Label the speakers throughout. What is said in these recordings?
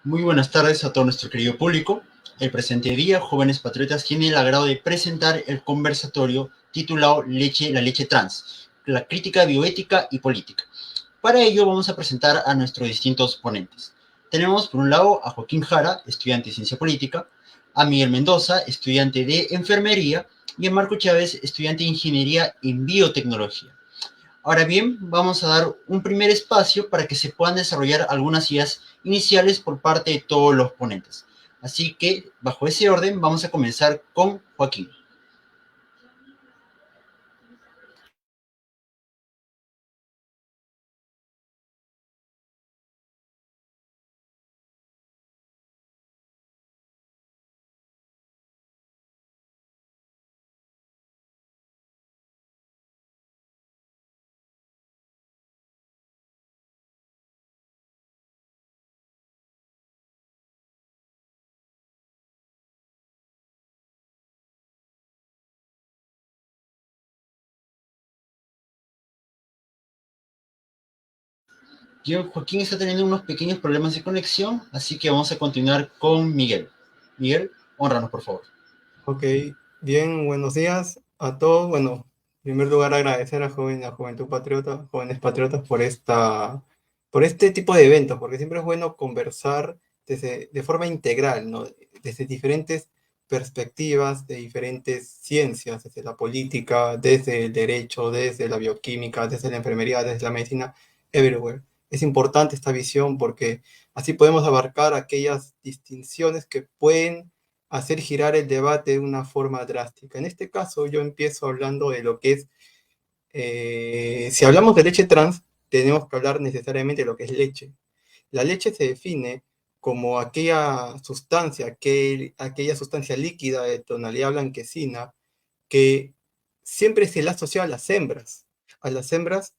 Speaker 1: Muy buenas tardes a todo nuestro querido público. El presente día, Jóvenes Patriotas, tiene el agrado de presentar el conversatorio titulado La leche trans, la crítica bioética y política. Para ello vamos a presentar a nuestros distintos ponentes. Tenemos por un lado a Joaquín Jara, estudiante de Ciencia Política, a Miguel Mendoza, estudiante de Enfermería, y a Marco Chávez, estudiante de Ingeniería en Biotecnología. Ahora bien, vamos a dar un primer espacio para que se puedan desarrollar algunas ideas iniciales por parte de todos los ponentes. Así que, bajo ese orden, vamos a comenzar con Joaquín. Joaquín está teniendo unos pequeños problemas de conexión, así que vamos a continuar con Miguel. Miguel, honranos, por favor.
Speaker 2: Ok, bien, buenos días a todos. Bueno, en primer lugar agradecer a Juventud Patriota, Jóvenes Patriotas por este tipo de eventos, porque siempre es bueno conversar de forma integral, ¿no? Desde diferentes perspectivas, de diferentes ciencias, desde la política, desde el derecho, desde la bioquímica, desde la enfermería, desde la medicina, everywhere. Es importante esta visión porque así podemos abarcar aquellas distinciones que pueden hacer girar el debate de una forma drástica. En este caso, yo empiezo hablando de lo que es, si hablamos de leche trans, tenemos que hablar necesariamente de lo que es leche. La leche se define como aquella sustancia líquida de tonalidad blanquecina que siempre se le ha asociado a las hembras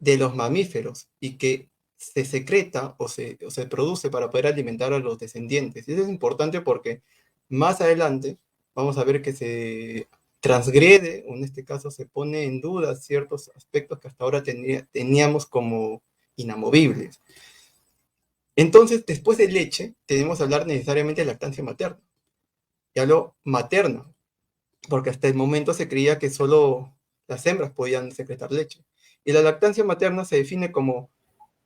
Speaker 2: de los mamíferos y que se secreta o se produce para poder alimentar a los descendientes. Y eso es importante porque más adelante vamos a ver que se transgrede, o en este caso se pone en duda ciertos aspectos que hasta ahora teníamos como inamovibles. Entonces, después de leche, tenemos que hablar necesariamente de lactancia materna. Y hablo materna, porque hasta el momento se creía que solo las hembras podían secretar leche. Y la lactancia materna se define como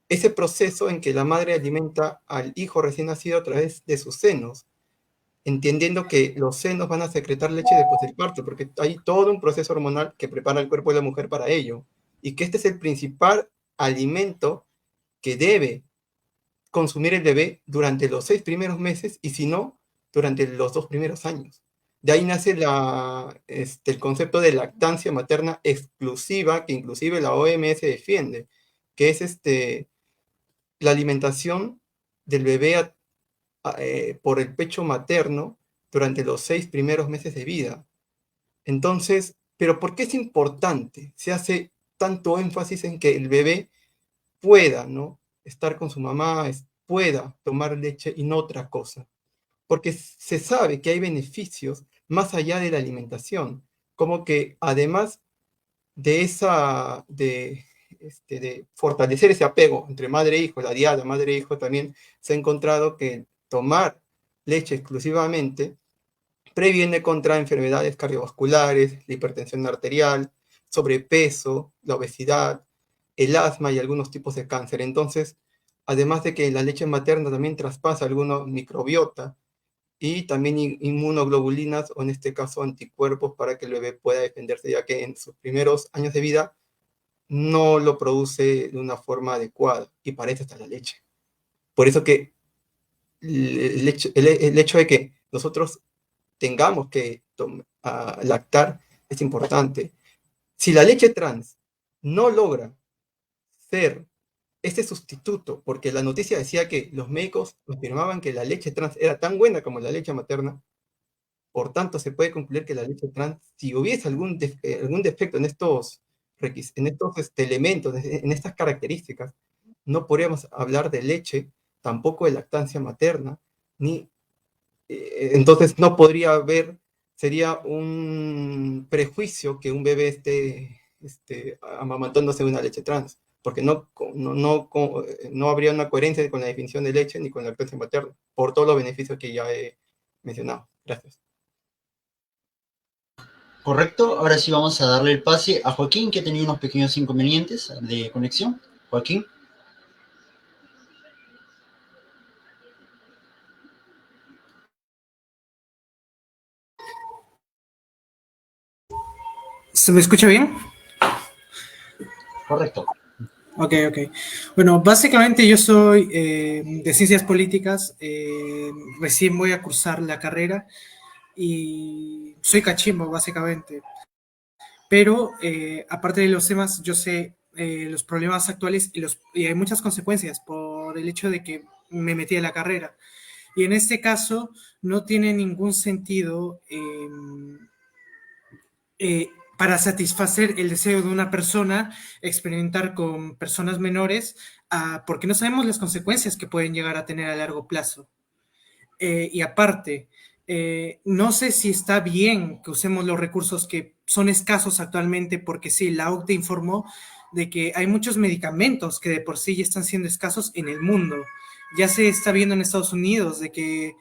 Speaker 2: ese proceso en que la madre alimenta al hijo recién nacido a través de sus senos, entendiendo que los senos van a secretar leche después del parto, porque hay todo un proceso hormonal que prepara el cuerpo de la mujer para ello, y que este es el principal alimento que debe consumir el bebé durante los 6 primeros meses y si no, durante los 2 primeros años. De ahí nace el concepto de lactancia materna exclusiva, que inclusive la OMS defiende, que es la alimentación del bebé por el pecho materno durante los 6 primeros meses de vida. Entonces, ¿pero por qué es importante? Se hace tanto énfasis en que el bebé pueda, ¿no? Estar con su mamá, pueda tomar leche y no otra cosa. Porque se sabe que hay beneficios más allá de la alimentación, como que además de de fortalecer ese apego entre madre e hijo, la diada madre e hijo, también se ha encontrado que tomar leche exclusivamente previene contra enfermedades cardiovasculares, la hipertensión arterial, sobrepeso, la obesidad, el asma y algunos tipos de cáncer. Entonces, además de que la leche materna también traspasa alguna microbiota y también inmunoglobulinas, o en este caso anticuerpos, para que el bebé pueda defenderse, ya que en sus primeros años de vida no lo produce de una forma adecuada, y para eso está la leche. Por eso que el hecho de que nosotros tengamos que lactar es importante. Si la leche trans no logra ser este sustituto, porque la noticia decía que los médicos afirmaban que la leche trans era tan buena como la leche materna, por tanto se puede concluir que la leche trans, si hubiese algún defecto en estos elementos, en estas características, no podríamos hablar de leche, tampoco de lactancia materna, ni entonces no podría haber, sería un prejuicio que un bebé esté amamantándose de una leche trans, porque no habría una coherencia con la definición de leche ni con la lactancia materna, por todos los beneficios que ya he mencionado. Gracias.
Speaker 1: Correcto, ahora sí vamos a darle el pase a Joaquín, que ha tenido unos pequeños inconvenientes de conexión. Joaquín.
Speaker 3: ¿Se me escucha bien?
Speaker 1: Correcto.
Speaker 3: Ok. Bueno, básicamente yo soy de ciencias políticas, recién voy a cursar la carrera y soy cachimbo, básicamente. Pero aparte de los temas, yo sé los problemas actuales y hay muchas consecuencias por el hecho de que me metí a la carrera. Y en este caso no tiene ningún sentido para satisfacer el deseo de una persona experimentar con personas menores, porque no sabemos las consecuencias que pueden llegar a tener a largo plazo. Y aparte, no sé si está bien que usemos los recursos que son escasos actualmente, porque sí, la OCDE informó de que hay muchos medicamentos que de por sí ya están siendo escasos en el mundo. Ya se está viendo en Estados Unidos de que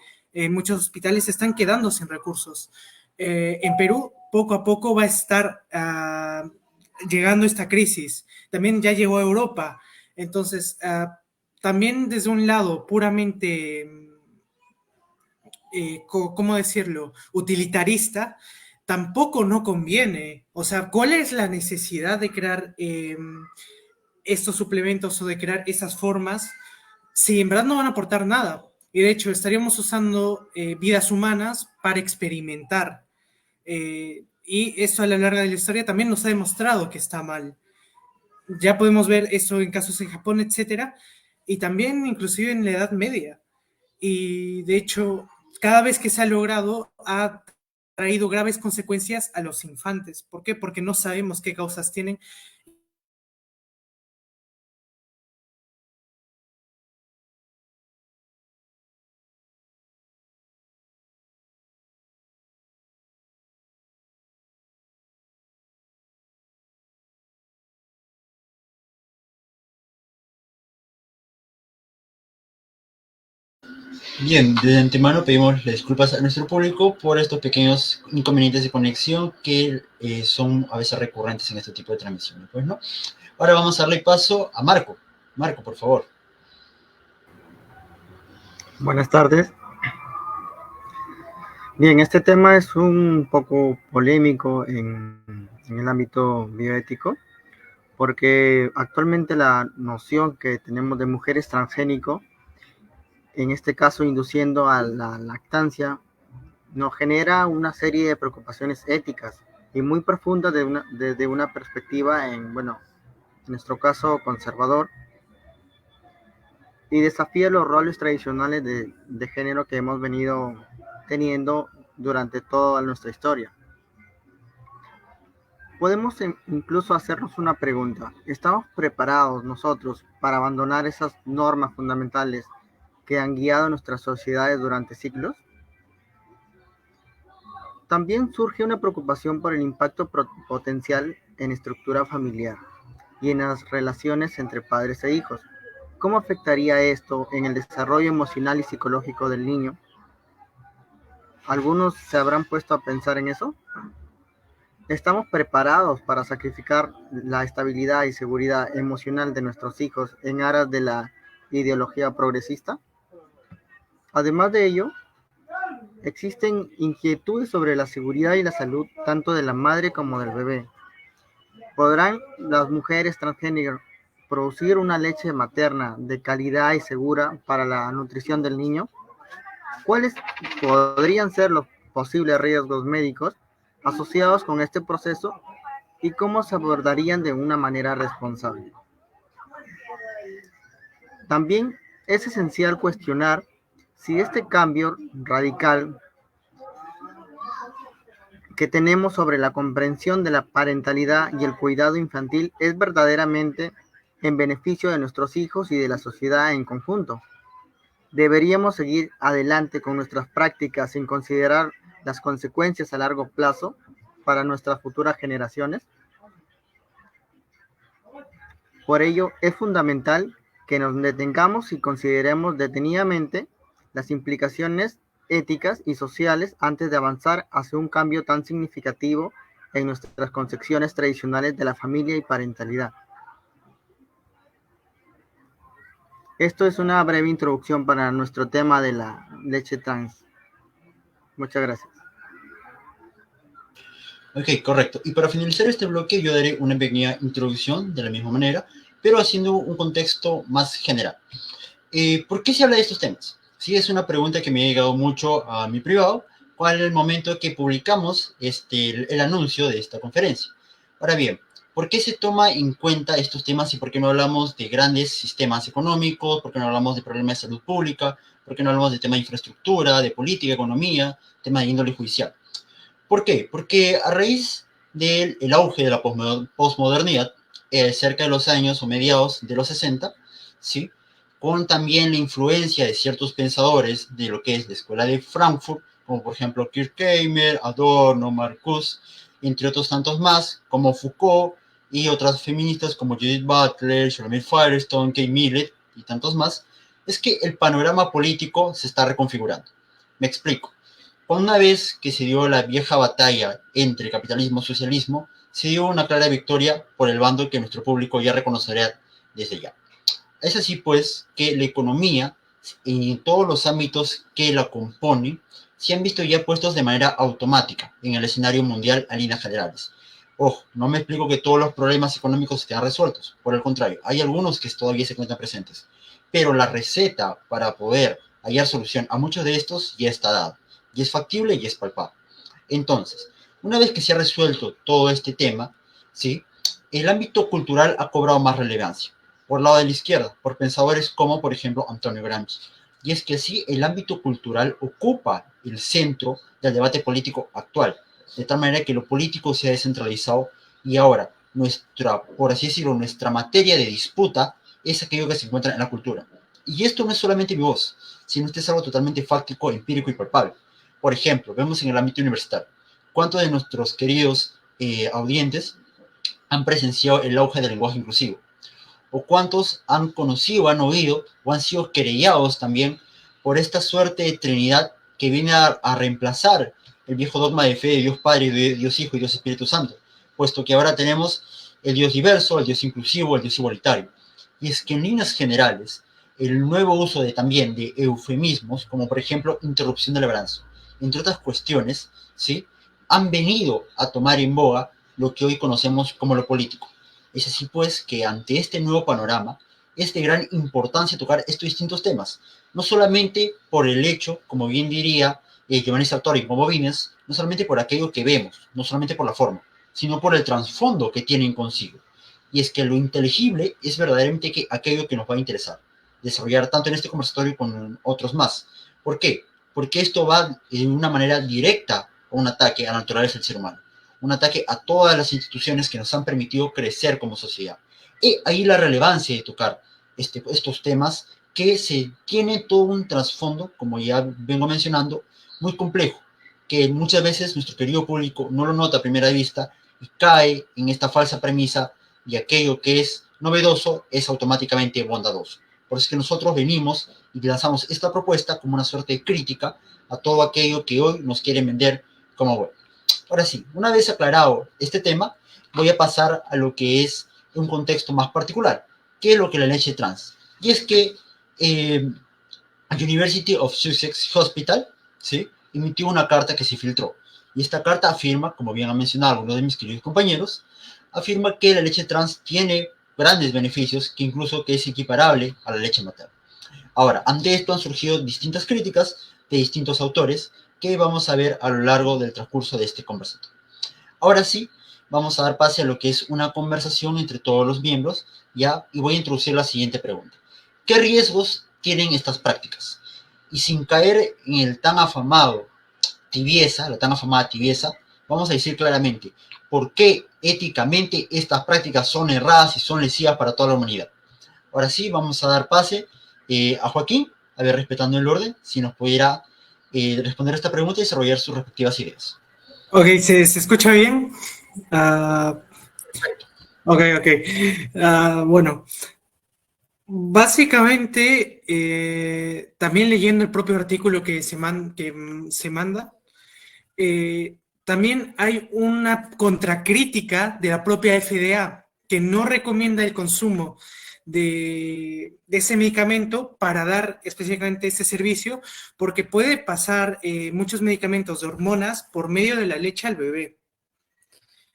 Speaker 3: muchos hospitales se están quedando sin recursos. En Perú, poco a poco va a estar llegando esta crisis. También ya llegó a Europa. Entonces, también desde un lado puramente ¿cómo decirlo?, utilitarista, tampoco no conviene. O sea, ¿cuál es la necesidad de crear estos suplementos o de crear esas formas si en verdad no van a aportar nada? Y de hecho, estaríamos usando vidas humanas para experimentar. Y eso a la larga de la historia también nos ha demostrado que está mal. Ya podemos ver eso en casos en Japón, etcétera, y también inclusive en la Edad Media. Y de hecho, cada vez que se ha logrado, ha traído graves consecuencias a los infantes. ¿Por qué? Porque no sabemos qué causas tienen.
Speaker 1: Bien, de antemano pedimos disculpas a nuestro público por estos pequeños inconvenientes de conexión que son a veces recurrentes en este tipo de transmisiones, pues, ¿no? Ahora vamos a darle paso a Marco. Marco, por favor.
Speaker 4: Buenas tardes. Bien, este tema es un poco polémico en el ámbito bioético, porque actualmente la noción que tenemos de mujeres transgénico, en este caso induciendo a la lactancia, nos genera una serie de preocupaciones éticas y muy profundas desde una perspectiva, en nuestro caso conservador, y desafía los roles tradicionales de género que hemos venido teniendo durante toda nuestra historia. Podemos incluso hacernos una pregunta: ¿estamos preparados nosotros para abandonar esas normas fundamentales que han guiado nuestras sociedades durante siglos? También surge una preocupación por el impacto potencial en estructura familiar y en las relaciones entre padres e hijos. ¿Cómo afectaría esto en el desarrollo emocional y psicológico del niño? ¿Algunos se habrán puesto a pensar en eso? ¿Estamos preparados para sacrificar la estabilidad y seguridad emocional de nuestros hijos en aras de la ideología progresista? Además de ello, existen inquietudes sobre la seguridad y la salud tanto de la madre como del bebé. ¿Podrán las mujeres transgénero producir una leche materna de calidad y segura para la nutrición del niño? ¿Cuáles podrían ser los posibles riesgos médicos asociados con este proceso y cómo se abordarían de una manera responsable? También es esencial cuestionar si este cambio radical que tenemos sobre la comprensión de la parentalidad y el cuidado infantil es verdaderamente en beneficio de nuestros hijos y de la sociedad en conjunto. ¿Deberíamos seguir adelante con nuestras prácticas sin considerar las consecuencias a largo plazo para nuestras futuras generaciones? Por ello, es fundamental que nos detengamos y consideremos detenidamente las implicaciones éticas y sociales antes de avanzar hacia un cambio tan significativo en nuestras concepciones tradicionales de la familia y parentalidad. Esto es una breve introducción para nuestro tema de la leche trans. Muchas gracias.
Speaker 1: Ok, correcto. Y para finalizar este bloque, yo daré una pequeña introducción de la misma manera, pero haciendo un contexto más general. ¿Por qué se habla de estos temas? Sí, es una pregunta que me ha llegado mucho a mi privado, cuál es el momento que publicamos el anuncio de esta conferencia. Ahora bien, ¿por qué se toma en cuenta estos temas y por qué no hablamos de grandes sistemas económicos? ¿Por qué no hablamos de problemas de salud pública? ¿Por qué no hablamos de tema de infraestructura, de política, economía, tema de índole judicial? ¿Por qué? Porque a raíz del auge de la posmodernidad, cerca de los años o mediados de los 60, ¿sí? Con también la influencia de ciertos pensadores de lo que es la escuela de Frankfurt, como por ejemplo Kirchheimer, Adorno, Marcuse, entre otros tantos más, como Foucault y otras feministas como Judith Butler, Shalomit Firestone, Kay Millett y tantos más, es que el panorama político se está reconfigurando. Me explico. Una vez que se dio la vieja batalla entre capitalismo y socialismo, se dio una clara victoria por el bando que nuestro público ya reconocerá desde ya. Es así pues que la economía, en todos los ámbitos que la componen, se han visto ya puestos de manera automática en el escenario mundial a líneas generales. Ojo, no me explico que todos los problemas económicos estén resueltos, por el contrario, hay algunos que todavía se encuentran presentes, pero la receta para poder hallar solución a muchos de estos ya está dada, y es factible y es palpable. Entonces, una vez que se ha resuelto todo este tema, ¿sí? El ámbito cultural ha cobrado más relevancia por el lado de la izquierda, por pensadores como, por ejemplo, Antonio Gramsci. Y es que así el ámbito cultural ocupa el centro del debate político actual, de tal manera que lo político se ha descentralizado y ahora nuestra, por así decirlo, nuestra materia de disputa es aquello que se encuentra en la cultura. Y esto no es solamente mi voz, sino que es algo totalmente fáctico, empírico y palpable. Por ejemplo, vemos en el ámbito universitario, ¿cuántos de nuestros queridos audientes han presenciado el auge del lenguaje inclusivo? ¿O cuántos han conocido, han oído o han sido querellados también por esta suerte de Trinidad que viene a reemplazar el viejo dogma de fe de Dios Padre, de Dios Hijo y Dios Espíritu Santo? Puesto que ahora tenemos el Dios diverso, el Dios inclusivo, el Dios igualitario. Y es que en líneas generales, el nuevo uso también de eufemismos, como por ejemplo interrupción del embarazo, entre otras cuestiones, ¿sí? Han venido a tomar en boga lo que hoy conocemos como lo político. Es así pues que ante este nuevo panorama es de gran importancia tocar estos distintos temas, no solamente por el hecho, como bien diría Giovanni Sartori como Bobines, no solamente por aquello que vemos, no solamente por la forma, sino por el trasfondo que tienen consigo. Y es que lo inteligible es verdaderamente aquello que nos va a interesar, desarrollar tanto en este conversatorio como en otros más. ¿Por qué? Porque esto va de una manera directa a un ataque a la naturaleza del ser humano, un ataque a todas las instituciones que nos han permitido crecer como sociedad. Y ahí la relevancia de tocar estos temas que se tiene todo un trasfondo, como ya vengo mencionando, muy complejo, que muchas veces nuestro querido público no lo nota a primera vista y cae en esta falsa premisa de aquello que es novedoso es automáticamente bondadoso. Por eso es que nosotros venimos y lanzamos esta propuesta como una suerte de crítica a todo aquello que hoy nos quieren vender como bueno. Ahora sí, una vez aclarado este tema, voy a pasar a lo que es un contexto más particular, que es lo que es la leche trans. Y es que University of Sussex Hospital, ¿sí?, emitió una carta que se filtró. Y esta carta afirma, como bien ha mencionado algunos de mis queridos compañeros, afirma que la leche trans tiene grandes beneficios, que incluso que es equiparable a la leche materna. Ahora, ante esto han surgido distintas críticas de distintos autores que vamos a ver a lo largo del transcurso de este conversatorio. Ahora sí, vamos a dar pase a lo que es una conversación entre todos los miembros, ¿ya? Y voy a introducir la siguiente pregunta. ¿Qué riesgos tienen estas prácticas? Y sin caer en el tan afamado tibieza, la tan afamada tibieza, vamos a decir claramente por qué éticamente estas prácticas son erradas y son lesivas para toda la humanidad. Ahora sí, vamos a dar pase a Joaquín, a ver, respetando el orden, si nos pudiera responder esta pregunta y desarrollar sus respectivas ideas.
Speaker 3: Ok, ¿se escucha bien?
Speaker 1: Perfecto.
Speaker 3: Ok, ok. Bueno, básicamente, también leyendo el propio artículo que se manda, también hay una contracrítica de la propia FDA que no recomienda el consumo de ese medicamento para dar específicamente ese servicio, porque puede pasar muchos medicamentos de hormonas por medio de la leche al bebé.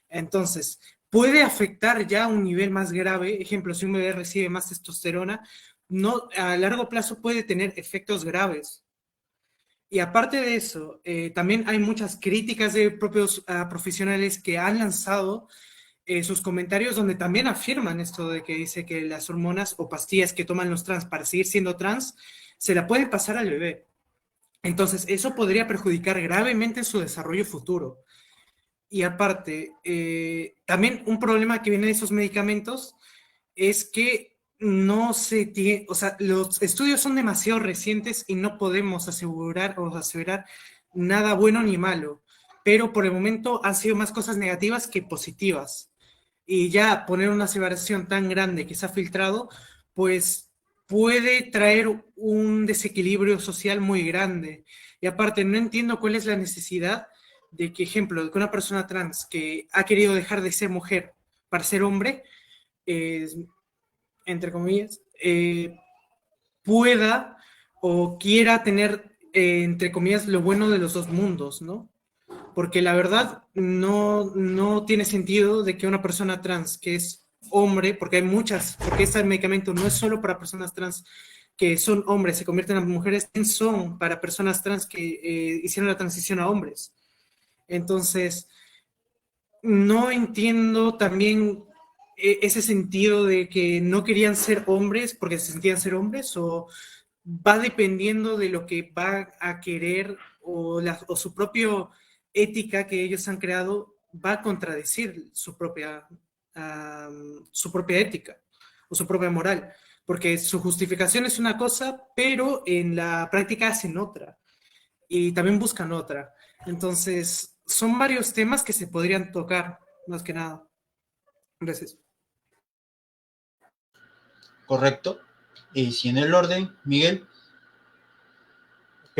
Speaker 3: Entonces, puede afectar ya a un nivel más grave. Ejemplo, si un bebé recibe más testosterona, no, a largo plazo puede tener efectos graves. Y aparte de eso, también hay muchas críticas de propios profesionales que han lanzado sus comentarios donde también afirman esto de que dice que las hormonas o pastillas que toman los trans para seguir siendo trans se la pueden pasar al bebé. Entonces, eso podría perjudicar gravemente su desarrollo futuro. Y aparte, también un problema que viene de esos medicamentos es que no se tiene, o sea, los estudios son demasiado recientes y no podemos asegurar o aseverar nada bueno ni malo, pero por el momento han sido más cosas negativas que positivas. Y ya poner una aseveración tan grande que se ha filtrado, pues puede traer un desequilibrio social muy grande. Y aparte, no entiendo cuál es la necesidad de que, ejemplo, de que una persona trans que ha querido dejar de ser mujer para ser hombre, eh, entre comillas, pueda o quiera tener, entre comillas, lo bueno de los dos mundos, ¿no? Porque la verdad no tiene sentido de que una persona trans que es hombre, porque hay muchas, porque este medicamento no es solo para personas trans que son hombres, se convierten en mujeres, son para personas trans que hicieron la transición a hombres. Entonces, no entiendo también ese sentido de que no querían ser hombres porque se sentían ser hombres, o va dependiendo de lo que va a querer o su propia ética que ellos han creado va a contradecir su propia ética o su propia moral, porque su justificación es una cosa, pero en la práctica hacen otra y también buscan otra. Entonces, son varios temas que se podrían tocar, más que nada. Gracias.
Speaker 1: ¿Correcto? Si en el orden, Miguel.
Speaker 2: Ok,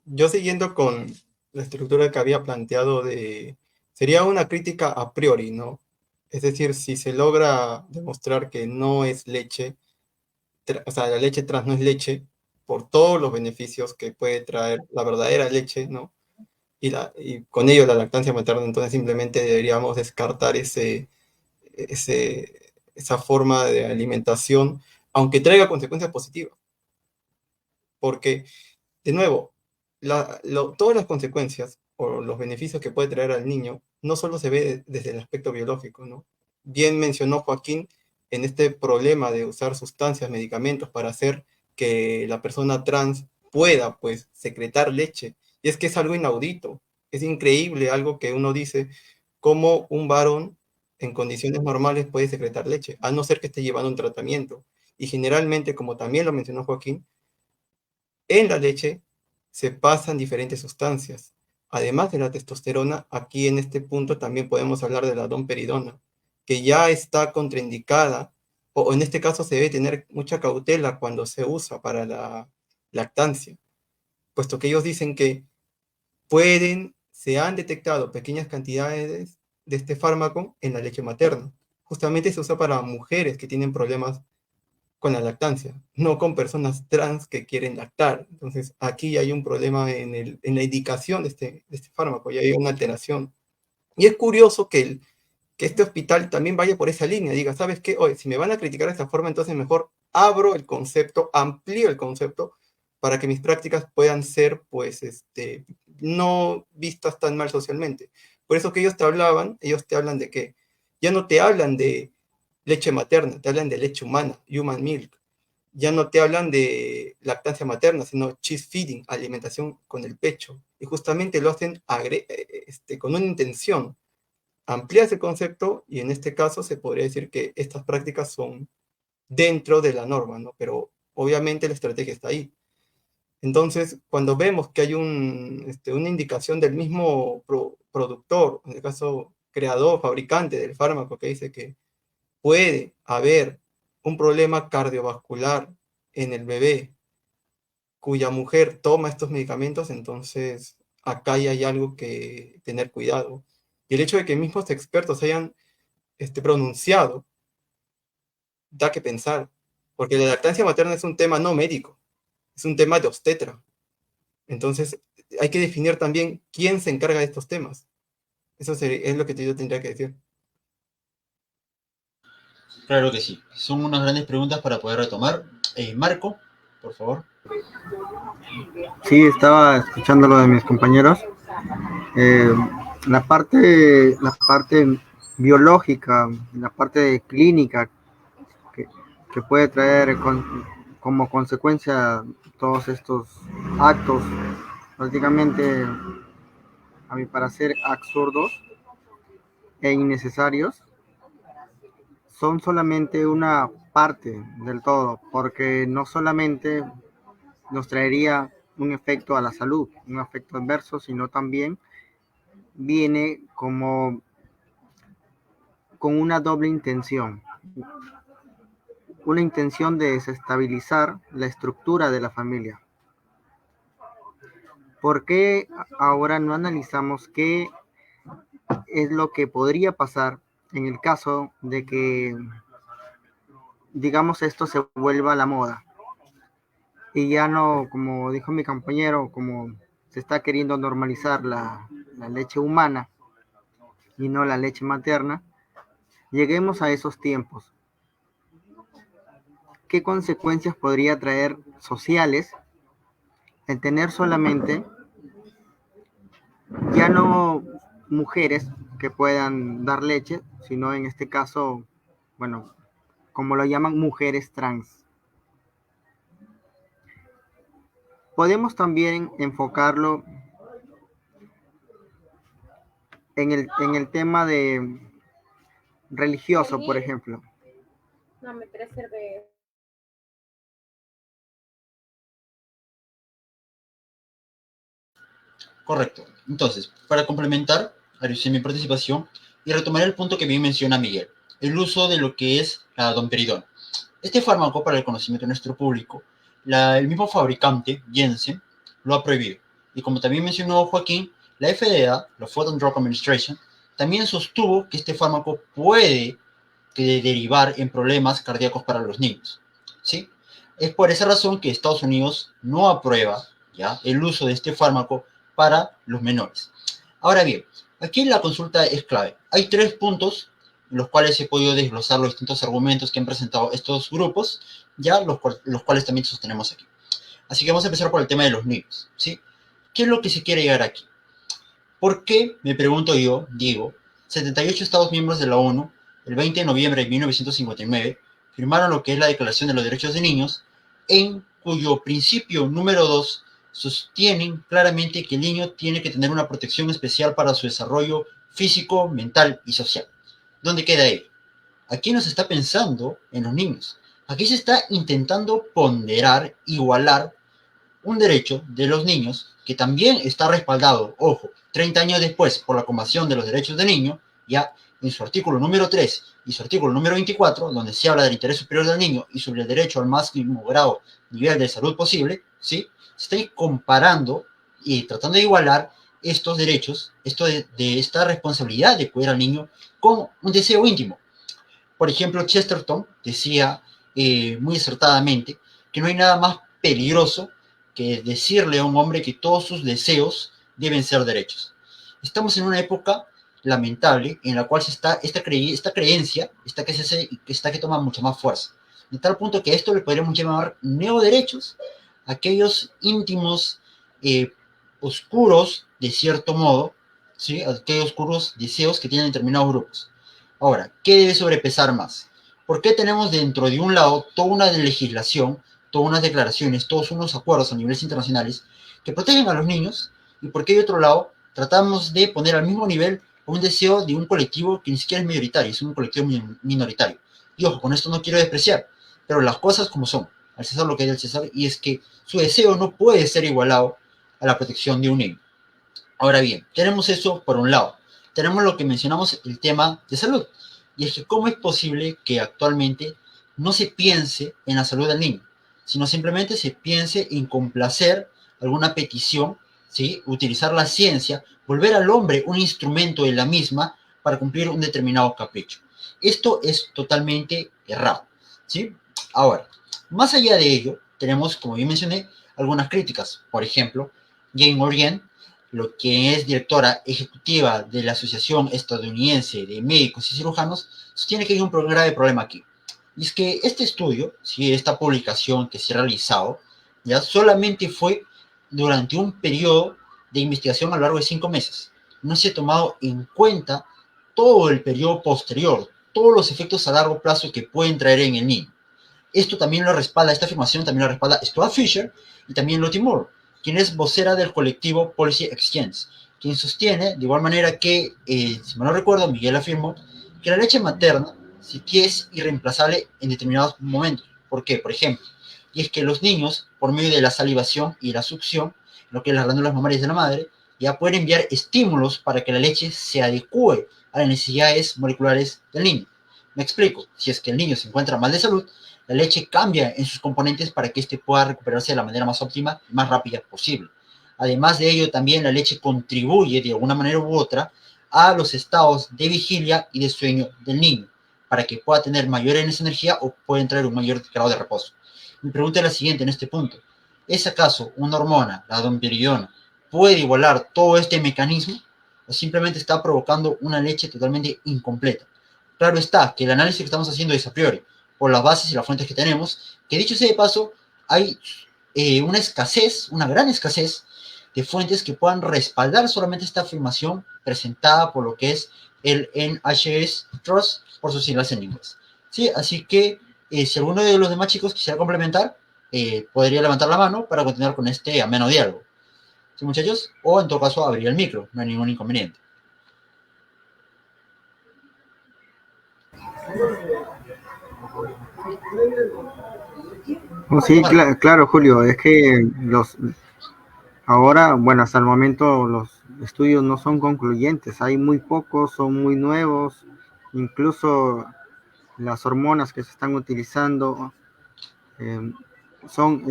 Speaker 2: yo siguiendo con la estructura que había planteado sería una crítica a priori, ¿no? Es decir, si se logra demostrar que no es leche, o sea, la leche trans no es leche, por todos los beneficios que puede traer la verdadera leche, ¿no? Y con ello la lactancia materna, entonces simplemente deberíamos descartar esa forma de alimentación, aunque traiga consecuencias positivas, porque, de nuevo, todas las consecuencias o los beneficios que puede traer al niño no solo se ve desde el aspecto biológico, ¿no? Bien mencionó Joaquín en este problema de usar sustancias, medicamentos para hacer que la persona trans pueda, pues, secretar leche. Y es que es algo inaudito, es increíble algo que uno dice, cómo un varón en condiciones normales puede secretar leche, a no ser que esté llevando un tratamiento. Y generalmente, como también lo mencionó Joaquín, en la leche se pasan diferentes sustancias. Además de la testosterona, aquí en este punto también podemos hablar de la domperidona, que ya está contraindicada, o en este caso se debe tener mucha cautela cuando se usa para la lactancia, puesto que ellos dicen que se han detectado pequeñas cantidades de este fármaco en la leche materna. Justamente se usa para mujeres que tienen problemas con la lactancia, no con personas trans que quieren lactar. Entonces, aquí hay un problema en la indicación de este fármaco, y hay una alteración. Y es curioso que este hospital también vaya por esa línea, diga, ¿sabes qué? Oye, si me van a criticar de esta forma, entonces mejor abro el concepto, amplío el concepto, para que mis prácticas puedan ser, pues, no vistas tan mal socialmente. Por eso que ellos te hablan de que ya no te hablan de leche materna, te hablan de leche humana, human milk. Ya no te hablan de lactancia materna, sino cheese feeding, alimentación con el pecho. Y justamente lo hacen con una intención. Amplía ese concepto y en este caso se podría decir que estas prácticas son dentro de la norma, ¿no? Pero obviamente la estrategia está ahí. Entonces, cuando vemos que hay una indicación del mismo productor, en este caso creador, fabricante del fármaco, que dice que puede haber un problema cardiovascular en el bebé cuya mujer toma estos medicamentos, entonces acá ya hay algo que tener cuidado. Y el hecho de que mismos expertos hayan pronunciado da que pensar, porque la lactancia materna es un tema no médico, es un tema de obstetra. Entonces hay que definir también quién se encarga de estos temas. Eso es lo que yo tendría que decir.
Speaker 1: Claro que sí. Son unas grandes preguntas para poder retomar. Marco, por favor.
Speaker 4: Sí, estaba escuchando lo de mis compañeros. Eh, la parte biológica, la parte clínica que, que puede traer como consecuencia todos estos actos prácticamente, a mi parecer, absurdos e innecesarios, son solamente una parte del todo, porque no solamente nos traería un efecto a la salud, un efecto adverso, sino también viene como con una doble intención, una intención de desestabilizar la estructura de la familia. ¿Por qué ahora no analizamos qué es lo que podría pasar en el caso de que, digamos, esto se vuelva la moda? Y ya no, como dijo mi compañero, como se está queriendo normalizar la leche humana y no la leche materna, lleguemos a esos tiempos. ¿Qué consecuencias podría traer sociales el tener solamente ya no mujeres que puedan dar leche, sino en este caso, bueno, como lo llaman, mujeres trans? Podemos también enfocarlo en el tema de religioso, por ejemplo.
Speaker 1: Correcto. Entonces, para complementar, haré mi participación y retomaré el punto que bien menciona Miguel, el uso de lo que es la domperidona. Este fármaco, para el conocimiento de nuestro público, el mismo fabricante, Janssen, lo ha prohibido. Y como también mencionó Joaquín, la FDA, la Food and Drug Administration, también sostuvo que este fármaco puede derivar en problemas cardíacos para los niños. ¿Sí? Es por esa razón que Estados Unidos no aprueba ¿ya? el uso de este fármaco para los menores. Ahora bien, aquí la consulta es clave. Hay 3 puntos en los cuales he podido desglosar los distintos argumentos que han presentado estos grupos, ya los cuales también sostenemos aquí. Así que vamos a empezar por el tema de los niños, ¿sí? ¿Qué es lo que se quiere llegar aquí? ¿Por qué, me pregunto yo, digo, 78 Estados miembros de la ONU, el 20 de noviembre de 1959, firmaron lo que es la Declaración de los Derechos de Niños, en cuyo principio número 2 sostienen claramente que el niño tiene que tener una protección especial para su desarrollo físico, mental y social? ¿Dónde queda ello? Aquí no se está pensando en los niños. Aquí se está intentando ponderar, igualar un derecho de los niños que también está respaldado, ojo, 30 años después por la Convención de los Derechos del Niño, ya en su artículo número 3 y su artículo número 24, donde se habla del interés superior del niño y sobre el derecho al máximo grado, nivel de salud posible, ¿sí? Se está comparando y tratando de igualar estos derechos, de esta responsabilidad de cuidar al niño con un deseo íntimo. Por ejemplo, Chesterton decía muy acertadamente que no hay nada más peligroso que decirle a un hombre que todos sus deseos deben ser derechos. Estamos en una época lamentable en la cual esta creencia está que toma mucha más fuerza. De tal punto que a esto le podríamos llamar neoderechos, aquellos íntimos oscuros, de cierto modo, ¿sí? Aquellos oscuros deseos que tienen determinados grupos. Ahora, ¿qué debe sobrepesar más? ¿Por qué tenemos dentro de un lado toda una legislación, todas unas declaraciones, todos unos acuerdos a niveles internacionales que protegen a los niños? ¿Y por qué de otro lado tratamos de poner al mismo nivel un deseo de un colectivo que ni siquiera es mayoritario, es un colectivo minoritario? Y ojo, con esto no quiero despreciar, pero las cosas como son, al César lo que es del César, y es que su deseo no puede ser igualado a la protección de un niño. Ahora bien, tenemos eso por un lado. Tenemos lo que mencionamos, el tema de salud. Y es que cómo es posible que actualmente no se piense en la salud del niño, sino simplemente se piense en complacer alguna petición, ¿sí? Utilizar la ciencia, volver al hombre un instrumento de la misma para cumplir un determinado capricho. Esto es totalmente errado, ¿sí? Ahora, más allá de ello, tenemos, como bien mencioné, algunas críticas. Por ejemplo, Jane Orien, lo que es directora ejecutiva de la Asociación Estadounidense de Médicos y Cirujanos, sostiene que hay un grave problema aquí. Y es que este estudio, ¿sí? Esta publicación que se ha realizado, ya solamente fue durante un periodo de investigación a lo largo de 5 meses. No se ha tomado en cuenta todo el periodo posterior, todos los efectos a largo plazo que pueden traer en el niño. Esto también lo respalda, esta afirmación también lo respalda Stuart Fisher y también Lottie Moore, quien es vocera del colectivo Policy Exchange, quien sostiene, de igual manera que, si mal no recuerdo, Miguel afirmó, que la leche materna sí que es irreemplazable en determinados momentos. ¿Por qué? Por ejemplo, y es que los niños, por medio de la salivación y la succión, lo que es las glándulas mamarias de la madre, ya pueden enviar estímulos para que la leche se adecue a las necesidades moleculares del niño. Me explico, si es que el niño se encuentra mal de salud, la leche cambia en sus componentes para que éste pueda recuperarse de la manera más óptima y más rápida posible. Además de ello, también la leche contribuye de alguna manera u otra a los estados de vigilia y de sueño del niño, para que pueda tener mayor energía o pueda entrar en un mayor grado de reposo. Mi pregunta es la siguiente en este punto. ¿Es acaso una hormona, la domperidona, puede igualar todo este mecanismo o simplemente está provocando una leche totalmente incompleta? Claro está que el análisis que estamos haciendo es a priori, por las bases y las fuentes que tenemos, que dicho sea de paso, hay una escasez, una gran escasez de fuentes que puedan respaldar solamente esta afirmación presentada por lo que es el NHS Trust por sus siglas en inglés. Sí, así que si alguno de los demás chicos quisiera complementar, podría levantar la mano para continuar con este ameno diálogo. ¿Sí, muchachos? O en todo caso abrir el micro, no hay ningún inconveniente.
Speaker 4: Oh, sí, claro, Julio, es que ahora, bueno, hasta el momento los estudios no son concluyentes, hay muy pocos, son muy nuevos, incluso las hormonas que se están utilizando eh, son,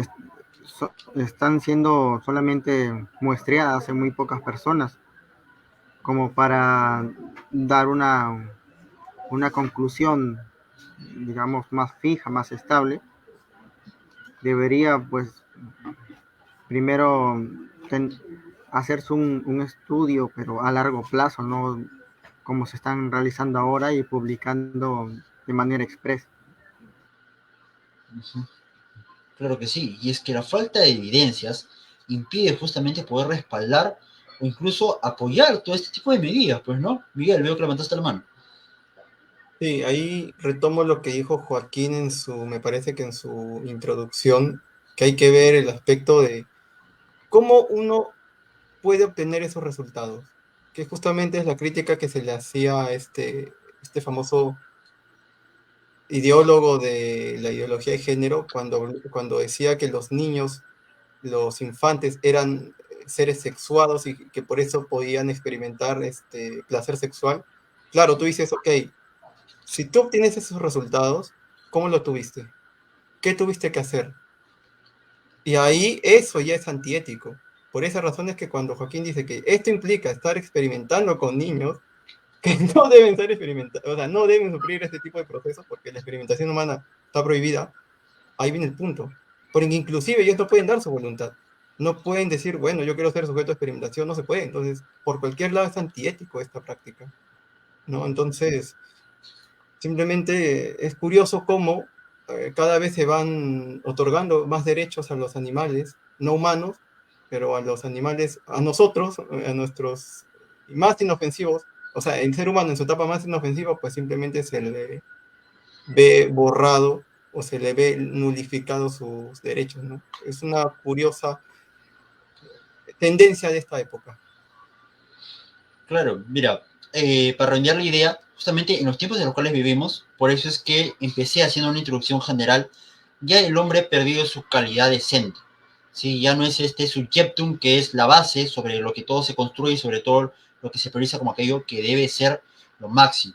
Speaker 4: están siendo solamente muestreadas en muy pocas personas, como para dar una conclusión, digamos, más fija, más estable. Debería, pues, primero hacerse un estudio, pero a largo plazo, no como se están realizando ahora y publicando de manera expresa.
Speaker 1: Claro que sí, y es que la falta de evidencias impide justamente poder respaldar o incluso apoyar todo este tipo de medidas, pues, ¿no? Miguel, veo que levantaste la mano.
Speaker 2: Sí, ahí retomo lo que dijo Joaquín me parece que en su introducción, que hay que ver el aspecto de cómo uno puede obtener esos resultados, que justamente es la crítica que se le hacía a este famoso ideólogo de la ideología de género cuando decía que los niños, los infantes eran seres sexuados y que por eso podían experimentar placer sexual. Claro, tú dices, ok, si tú obtienes esos resultados, ¿cómo lo tuviste? ¿Qué tuviste que hacer? Y ahí eso ya es antiético. Por esa razón es que cuando Joaquín dice que esto implica estar experimentando con niños, que no deben ser experimentados, o sea, no deben sufrir este tipo de procesos porque la experimentación humana está prohibida, ahí viene el punto. Porque inclusive ellos no pueden dar su voluntad. No pueden decir, bueno, yo quiero ser sujeto de experimentación, no se puede. Entonces, por cualquier lado es antiético esta práctica, ¿no? Entonces, simplemente es curioso cómo cada vez se van otorgando más derechos a los animales, no humanos, pero a los animales, a nosotros, a nuestros más inofensivos, o sea, el ser humano en su etapa más inofensiva, pues simplemente se le ve borrado o se le ve nulificado sus derechos, ¿no? Es una curiosa tendencia de esta época.
Speaker 1: Claro, mira, para redondear la idea, justamente en los tiempos en los cuales vivimos, por eso es que empecé haciendo una introducción general, ya el hombre ha perdido su calidad decente. Sí, ya no es este subjectum que es la base sobre lo que todo se construye y sobre todo lo que se prioriza como aquello que debe ser lo máximo.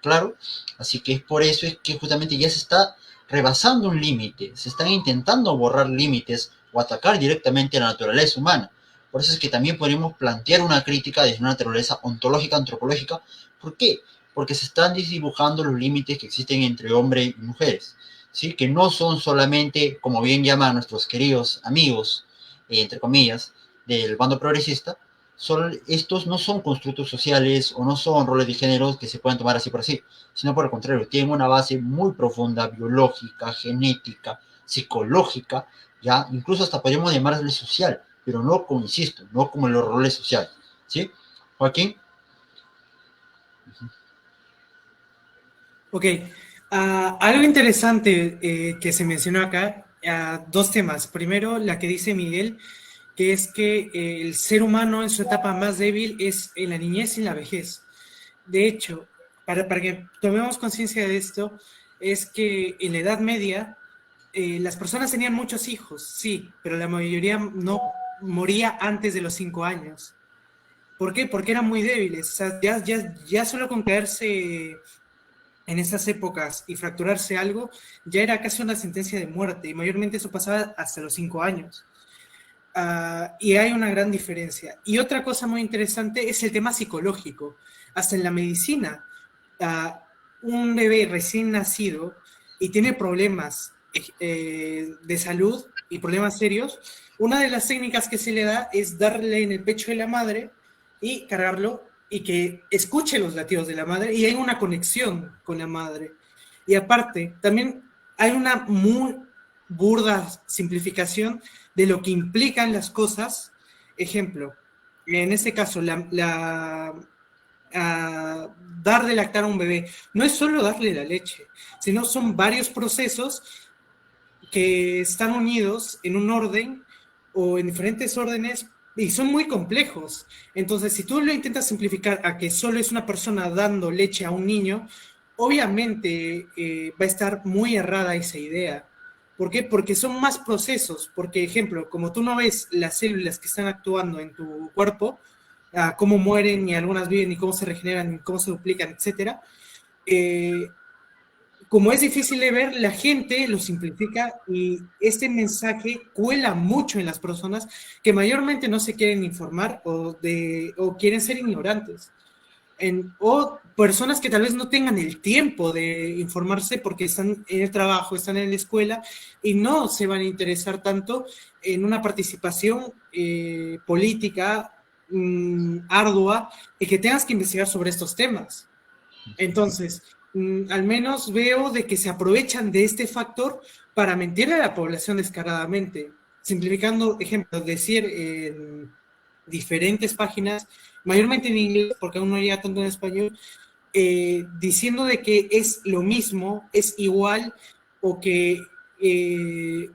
Speaker 1: Claro, así que es por eso es que justamente ya se está rebasando un límite, se están intentando borrar límites o atacar directamente a la naturaleza humana. Por eso es que también podemos plantear una crítica desde una naturaleza ontológica, antropológica. ¿Por qué? Porque se están desdibujando los límites que existen entre hombres y mujeres, ¿sí? Que no son solamente, como bien llaman nuestros queridos amigos, entre comillas, del bando progresista, estos no son constructos sociales o no son roles de género que se puedan tomar así por así, sino por el contrario, tienen una base muy profunda, biológica, genética, psicológica, ya incluso hasta podríamos llamarle social, pero no como, insisto, no como los roles sociales, ¿sí? Joaquín.
Speaker 3: Ok, algo interesante que se mencionó acá, dos temas. Primero, la que dice Miguel, que es que el ser humano en su etapa más débil es en la niñez y en la vejez. De hecho, para que tomemos conciencia de esto, es que en la Edad Media las personas tenían muchos hijos, sí, pero la mayoría no moría antes de los 5 años. ¿Por qué? Porque eran muy débiles. O sea, ya solo con caerse en esas épocas y fracturarse algo, ya era casi una sentencia de muerte, y mayormente eso pasaba hasta los 5 años. Y hay una gran diferencia. Y otra cosa muy interesante es el tema psicológico. Hasta en la medicina, uh, un bebé recién nacido y tiene problemas de salud y problemas serios, una de las técnicas que se le da es darle en el pecho de la madre y cargarlo y que escuche los latidos de la madre y hay una conexión con la madre. Y aparte, también hay una muy burda simplificación de lo que implican las cosas. Ejemplo, en este caso, dar de lactar a un bebé no es solo darle la leche, sino son varios procesos que están unidos en un orden o en diferentes órdenes y son muy complejos. Entonces, si tú lo intentas simplificar a que solo es una persona dando leche a un niño, obviamente va a estar muy errada esa idea. ¿Por qué? Porque son más procesos. Porque, ejemplo, como tú no ves las células que están actuando en tu cuerpo, cómo mueren y algunas viven y cómo se regeneran y cómo se duplican, etcétera, como es difícil de ver, la gente lo simplifica y este mensaje cuela mucho en las personas que mayormente no se quieren informar o quieren ser ignorantes. O personas que tal vez no tengan el tiempo de informarse porque están en el trabajo, están en la escuela y no se van a interesar tanto en una participación política ardua y que tengas que investigar sobre estos temas. Entonces, al menos veo de que se aprovechan de este factor para mentir a la población descaradamente. Simplificando, ejemplo, decir en diferentes páginas, mayormente en inglés, porque aún no llega tanto en español, diciendo de que es lo mismo, es igual, o que,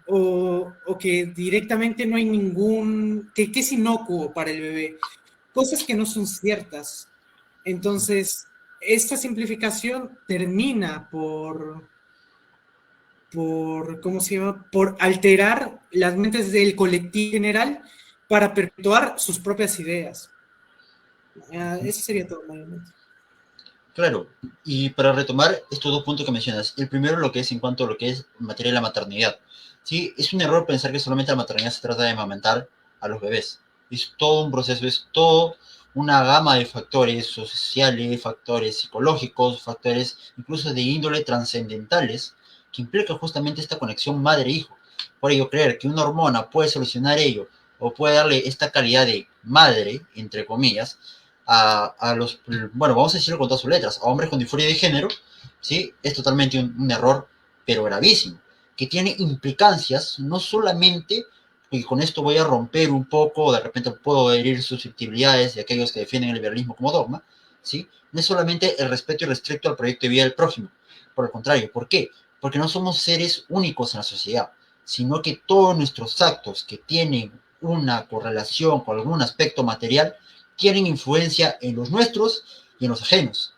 Speaker 3: o que directamente no hay que es inocuo para el bebé. Cosas que no son ciertas. Entonces, esta simplificación termina ¿cómo se llama? Por alterar las mentes del colectivo general para perpetuar sus propias ideas. Eso sería todo, mayormente.
Speaker 1: Claro, y para retomar estos dos puntos que mencionas, el primero lo que es en cuanto a lo que es en materia de la maternidad. Sí, es un error pensar que solamente la maternidad se trata de amamantar a los bebés. Es todo un proceso, es todo una gama de factores sociales, factores psicológicos, factores incluso de índole trascendentales que implica justamente esta conexión madre-hijo. Por ello, creer que una hormona puede solucionar ello o puede darle esta calidad de madre, entre comillas, a los, bueno, vamos a decirlo con todas sus letras, a hombres con disforia de género, ¿sí? Es totalmente un error, pero gravísimo, que tiene implicancias, no solamente, y con esto voy a romper un poco, de repente puedo herir susceptibilidades de aquellos que defienden el liberalismo como dogma, ¿sí? No es solamente el respeto irrestricto al proyecto de vida del prójimo, por el contrario, ¿por qué? Porque no somos seres únicos en la sociedad, sino que todos nuestros actos que tienen una correlación con algún aspecto material tienen influencia en los nuestros y en los ajenos.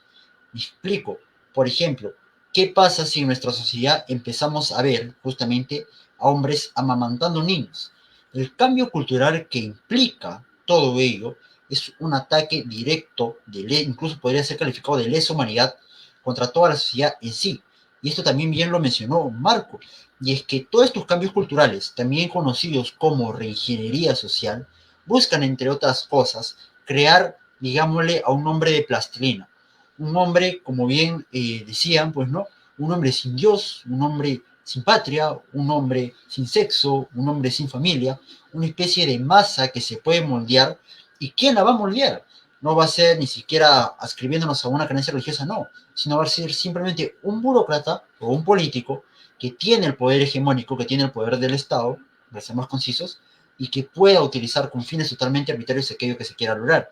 Speaker 1: Me explico. Por ejemplo, ¿qué pasa si en nuestra sociedad empezamos a ver justamente a hombres amamantando niños? El cambio cultural que implica todo ello es un ataque directo, incluso podría ser calificado de lesa humanidad contra toda la sociedad en sí. Y esto también bien lo mencionó Marco, y es que todos estos cambios culturales, también conocidos como reingeniería social, buscan, entre otras cosas, crear, digámosle, a un hombre de plastilina. Un hombre, como bien decían, pues no, un hombre sin Dios, un hombre sin patria, un hombre sin sexo, un hombre sin familia, una especie de masa que se puede moldear. ¿Y quién la va a moldear? No va a ser ni siquiera ascribiéndonos a una creencia religiosa, no, sino va a ser simplemente un burócrata o un político que tiene el poder hegemónico, que tiene el poder del Estado, para ser más concisos, y que pueda utilizar con fines totalmente arbitrarios aquello que se quiera lograr.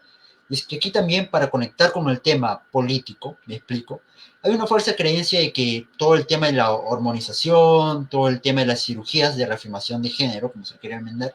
Speaker 1: Y es que aquí también, para conectar con el tema político, me explico, hay una falsa creencia de que todo el tema de la hormonización, todo el tema de las cirugías de reafirmación de género, como se quieren vender,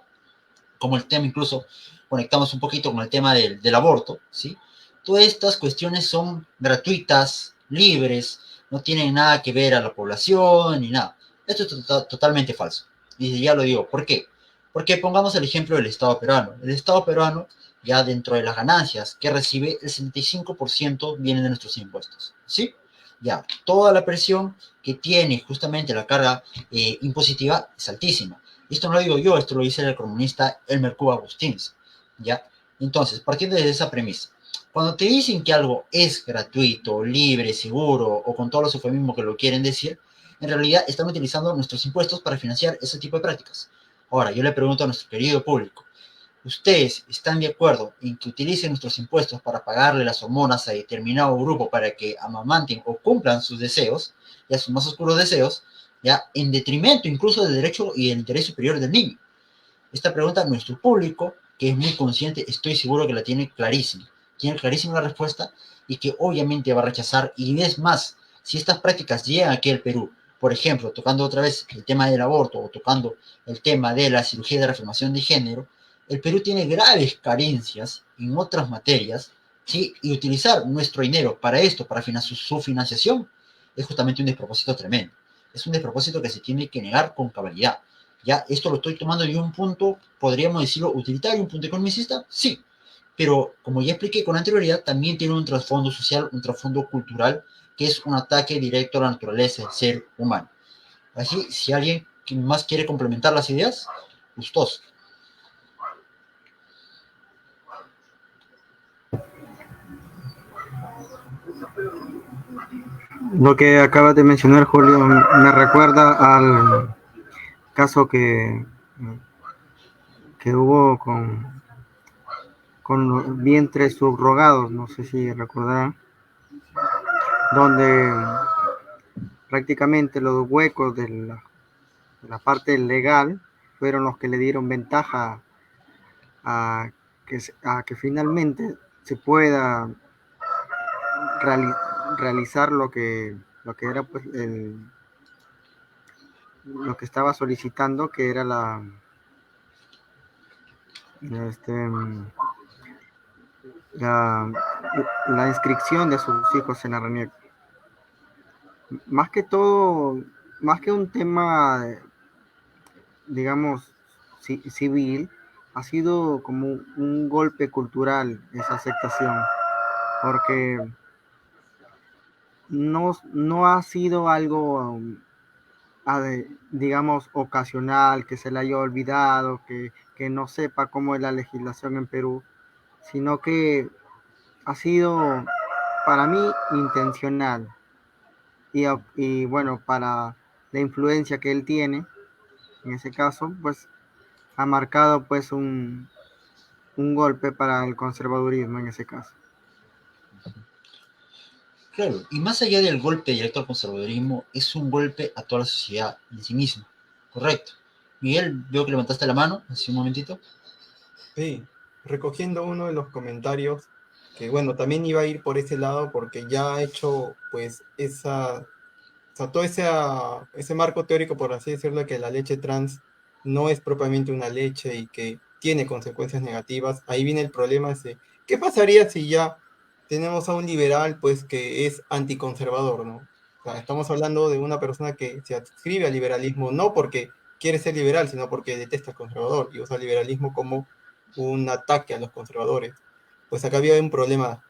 Speaker 1: como el tema incluso conectamos un poquito con el tema del aborto, ¿sí? Todas estas cuestiones son gratuitas, libres, no tienen nada que ver a la población ni nada. Esto es totalmente falso. Y ya lo digo, ¿por qué? Porque pongamos el ejemplo del Estado peruano. El Estado peruano, ya dentro de las ganancias que recibe, el 75% viene de nuestros impuestos, ¿sí? Ya, toda la presión que tiene justamente la carga impositiva es altísima. Y esto no lo digo yo, esto lo dice el economista Elmer Cuba Agustins, ¿ya? Entonces, partiendo de esa premisa, cuando te dicen que algo es gratuito, libre, seguro o con todos los eufemismos que lo quieren decir, en realidad están utilizando nuestros impuestos para financiar ese tipo de prácticas. Ahora, yo le pregunto a nuestro querido público, ¿ustedes están de acuerdo en que utilicen nuestros impuestos para pagarle las hormonas a determinado grupo para que amamanten o cumplan sus deseos, ya sus más oscuros deseos, ya en detrimento incluso del derecho y el interés superior del niño? Esta pregunta nuestro público, que es muy consciente, estoy seguro que la tiene clarísima la respuesta y que obviamente va a rechazar. Y es más, si estas prácticas llegan aquí al Perú, por ejemplo, tocando otra vez el tema del aborto o tocando el tema de la cirugía de reafirmación de género, el Perú tiene graves carencias en otras materias, ¿sí? Y utilizar nuestro dinero para esto, para su financiación, es justamente un despropósito tremendo. Es un despropósito que se tiene que negar con cabalidad. Ya, esto lo estoy tomando de un punto, podríamos decirlo, utilitario, un punto economicista, sí, pero como ya expliqué con anterioridad, también tiene un trasfondo social, un trasfondo cultural, que es un ataque directo a la naturaleza del ser humano. Así, si alguien más quiere complementar las ideas, gustoso.
Speaker 4: Lo que acabas de mencionar, Julio, me recuerda al caso que hubo con los vientres subrogados, no sé si recordarán, donde prácticamente los huecos de la parte legal fueron los que le dieron ventaja a que finalmente se pueda realizar lo que era pues lo que estaba solicitando, que era este, la, la inscripción de sus hijos en la RENIEC. Más que todo, más que un tema, digamos, civil, ha sido como un golpe cultural esa aceptación, porque no ha sido algo, digamos, ocasional, que se le haya olvidado, que no sepa cómo es la legislación en Perú, sino que ha sido para mí intencional. Y bueno, para la influencia que él tiene, en ese caso, pues ha marcado pues un golpe para el conservadurismo en ese caso.
Speaker 1: Claro, y más allá del golpe directo al conservadurismo, es un golpe a toda la sociedad en sí misma. Correcto. Miguel, veo que levantaste la mano hace un momentito.
Speaker 2: Sí, recogiendo uno de los comentarios, que bueno, también iba a ir por ese lado porque ya ha hecho pues o sea, todo ese marco teórico, por así decirlo, que la leche trans no es propiamente una leche y que tiene consecuencias negativas. Ahí viene el problema de qué pasaría si ya tenemos a un liberal pues que es anticonservador, ¿no? O sea, estamos hablando de una persona que se adscribe al liberalismo no porque quiere ser liberal, sino porque detesta al conservador y usa el liberalismo como un ataque a los conservadores. pues acá había un problema,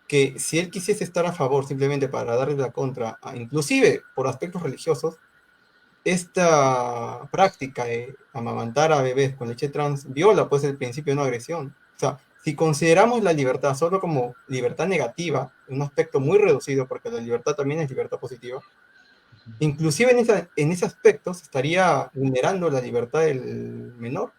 Speaker 2: que si él quisiese estar a favor simplemente para darle la contra, inclusive por aspectos religiosos, esta práctica de amamantar a bebés con leche trans viola pues el principio de no agresión. O sea, si consideramos la libertad solo como libertad negativa, un aspecto muy reducido, porque la libertad también es libertad positiva, inclusive en ese aspecto se estaría vulnerando la libertad del menor.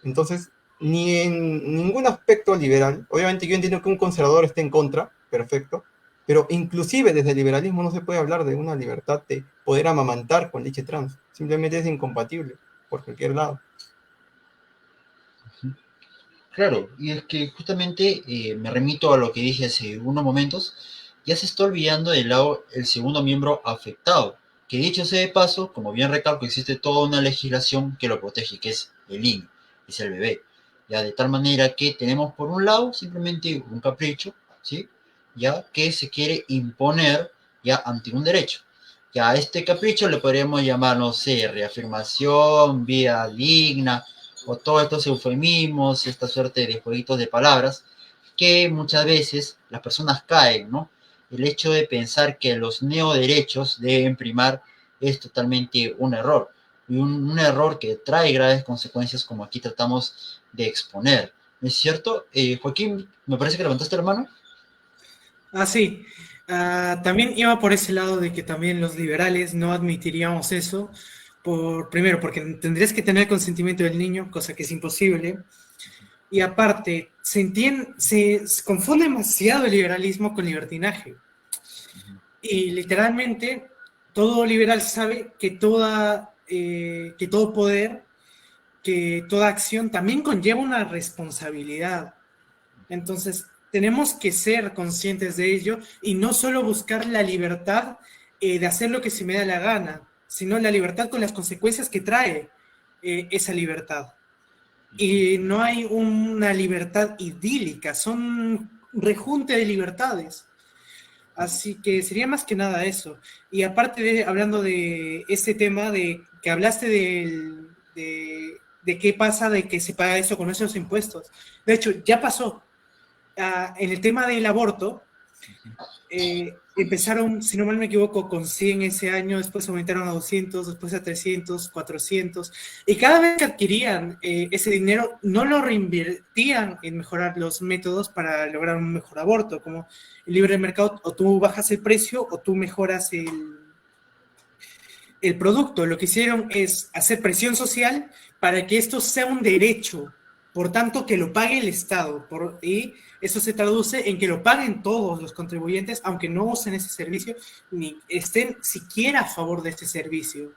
Speaker 2: Entonces, ni en ningún aspecto liberal, obviamente yo entiendo que un conservador esté en contra, perfecto, pero inclusive desde el liberalismo no se puede hablar de una libertad de poder amamantar con leche trans, simplemente es incompatible por cualquier lado.
Speaker 1: Claro, y es que justamente me remito a lo que dije hace unos momentos, ya se está olvidando del lado el segundo miembro afectado, que dicho sea de paso, como bien recalco, existe toda una legislación que lo protege, que es el niño, es el bebé. Ya de tal manera que tenemos por un lado simplemente un capricho, ¿sí? Ya que se quiere imponer ya ante un derecho. Ya a este capricho le podríamos llamar, no sé, reafirmación, vía digna, o todos estos eufemismos, esta suerte de jueguitos de palabras, que muchas veces las personas caen, ¿no? El hecho de pensar que los neoderechos deben primar es totalmente un error, y un error que trae graves consecuencias como aquí tratamos de exponer. ¿No es cierto? Joaquín, me parece que levantaste la mano.
Speaker 3: Sí. También iba por ese lado de que también los liberales no admitiríamos eso, primero, porque tendrías que tener el consentimiento del niño, cosa que es imposible, y aparte, se confunde demasiado el liberalismo con libertinaje. Y literalmente, todo liberal sabe que todo poder, que toda acción también conlleva una responsabilidad. Entonces, tenemos que ser conscientes de ello y no solo buscar la libertad de hacer lo que se me da la gana, sino la libertad con las consecuencias que trae esa libertad. Y no hay una libertad idílica, son un rejunte de libertades. Así que sería más que nada eso. Y aparte hablando de este tema de que hablaste de qué pasa de que se paga eso con nuestros impuestos. De hecho, ya pasó. En el tema del aborto, empezaron, si no mal me equivoco, con 100 ese año, después aumentaron a 200, después a 300, 400, y cada vez que adquirían ese dinero, no lo reinvertían en mejorar los métodos para lograr un mejor aborto, como el libre mercado, o tú bajas el precio o tú mejoras el producto. Lo que hicieron es hacer presión social para que esto sea un derecho, por tanto que lo pague el Estado, y eso se traduce en que lo paguen todos los contribuyentes, aunque no usen ese servicio ni estén siquiera a favor de este servicio.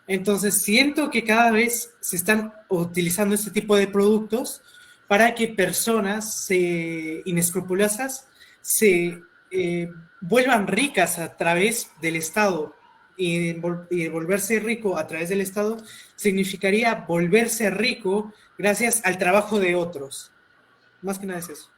Speaker 3: Entonces siento que cada vez se están utilizando este tipo de productos para que personas inescrupulosas se vuelvan ricas a través del Estado. Y volverse rico a través del Estado significaría volverse rico gracias al trabajo de otros. Más que nada es eso.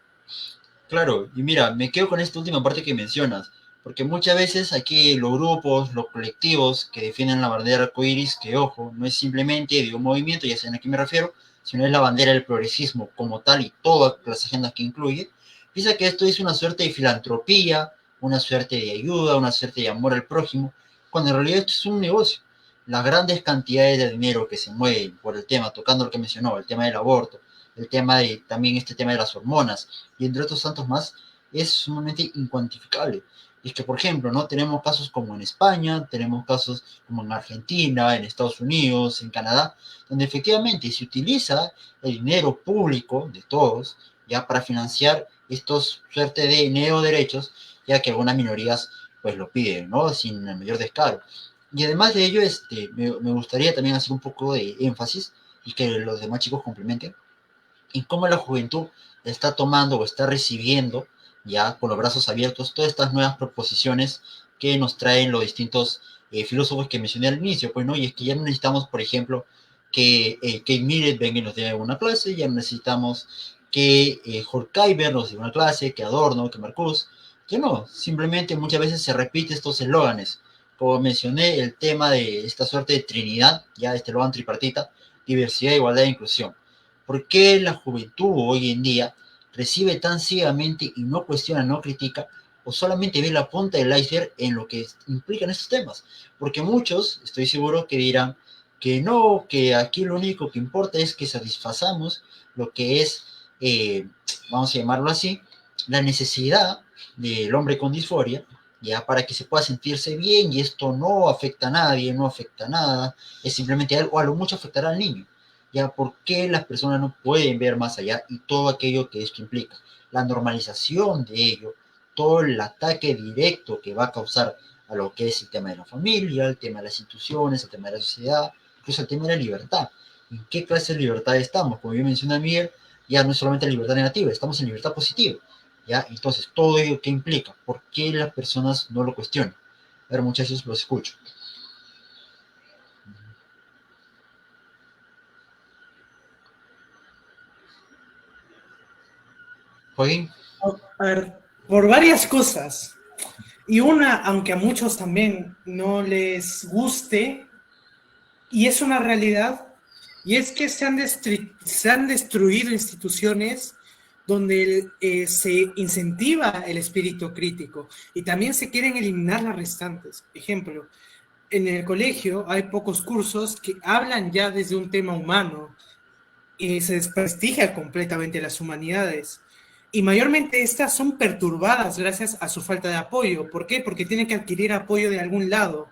Speaker 1: Claro, y mira, me quedo con esta última parte que mencionas, porque muchas veces aquí los grupos, los colectivos que defienden la bandera arcoíris, que ojo, no es simplemente de un movimiento, ya saben a qué me refiero, sino es la bandera del progresismo como tal y todas las agendas que incluye, piensa que esto es una suerte de filantropía, una suerte de ayuda, una suerte de amor al prójimo, cuando en realidad esto es un negocio. Las grandes cantidades de dinero que se mueven por el tema, tocando lo que mencionó, el tema del aborto, el tema de también este tema de las hormonas, y entre otros tantos más, es sumamente incuantificable. Y es que, por ejemplo, ¿no? Tenemos casos como en España, tenemos casos como en Argentina, en Estados Unidos, en Canadá, donde efectivamente se utiliza el dinero público de todos ya para financiar estos suerte de neoderechos, ya que algunas minorías pues lo piden, ¿no? Sin el mayor descaro. Y además de ello, me gustaría también hacer un poco de énfasis y que los demás chicos complementen y cómo la juventud está tomando o está recibiendo ya con los brazos abiertos todas estas nuevas proposiciones que nos traen los distintos filósofos que mencioné al inicio, pues no, y es que ya no necesitamos, por ejemplo, que Kate Millett venga y nos dé una clase, ya no necesitamos que Horkheimer nos dé una clase, que Adorno, que Marcuse, que no, simplemente muchas veces se repite estos eslóganes, como mencioné, el tema de esta suerte de Trinidad, ya este eslogan tripartita, diversidad, igualdad e inclusión. ¿Por qué la juventud hoy en día recibe tan ciegamente y no cuestiona, no critica, o solamente ve la punta del iceberg en lo que implican estos temas. Porque muchos, estoy seguro, que dirán que no, que aquí lo único que importa es que satisfazamos lo que es, vamos a llamarlo así, la necesidad del hombre con disforia, ya para que se pueda sentirse bien, y esto no afecta a nadie, no afecta a nada, es simplemente algo, a lo mucho afectará al niño. Ya, ¿por qué las personas no pueden ver más allá y todo aquello que esto implica? La normalización de ello, todo el ataque directo que va a causar a lo que es el tema de la familia, el tema de las instituciones, el tema de la sociedad, incluso el tema de la libertad. ¿En qué clase de libertad estamos? Como yo mencioné, Miguel, ya no es solamente libertad negativa, estamos en libertad positiva. ¿Ya? Entonces, todo ello que implica, ¿por qué las personas no lo cuestionan? A ver, muchachos, los escucho. Joaquín.
Speaker 3: A ver, por varias cosas. Y una, aunque a muchos también no les guste, y es una realidad, y es que se han destruido instituciones donde se incentiva el espíritu crítico y también se quieren eliminar las restantes. Ejemplo, en el colegio hay pocos cursos que hablan ya desde un tema humano y se desprestigia completamente las humanidades. Y mayormente estas son perturbadas gracias a su falta de apoyo. ¿Por qué? Porque tienen que adquirir apoyo de algún lado.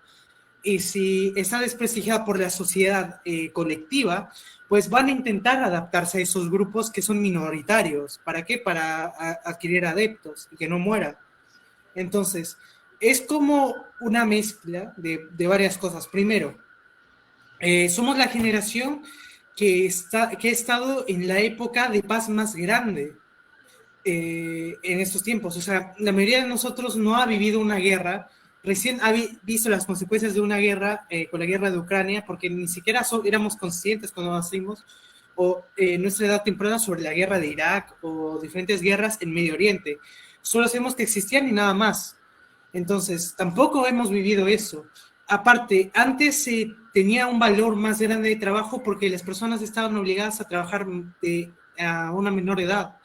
Speaker 3: Y si está desprestigiada por la sociedad colectiva, pues van a intentar adaptarse a esos grupos que son minoritarios. ¿Para qué? Para adquirir adeptos y que no mueran. Entonces, es como una mezcla de varias cosas. Primero, somos la generación que ha estado en la época de paz más grande en estos tiempos. O sea, la mayoría de nosotros no ha vivido una guerra, recién ha visto las consecuencias de una guerra con la guerra de Ucrania, porque ni siquiera éramos conscientes cuando nacimos, o nuestra edad temprana, sobre la guerra de Irak o diferentes guerras en Medio Oriente. Solo sabemos que existían y nada más. Entonces, tampoco hemos vivido eso. Aparte, antes se tenía un valor más grande de trabajo porque las personas estaban obligadas a trabajar a una menor edad,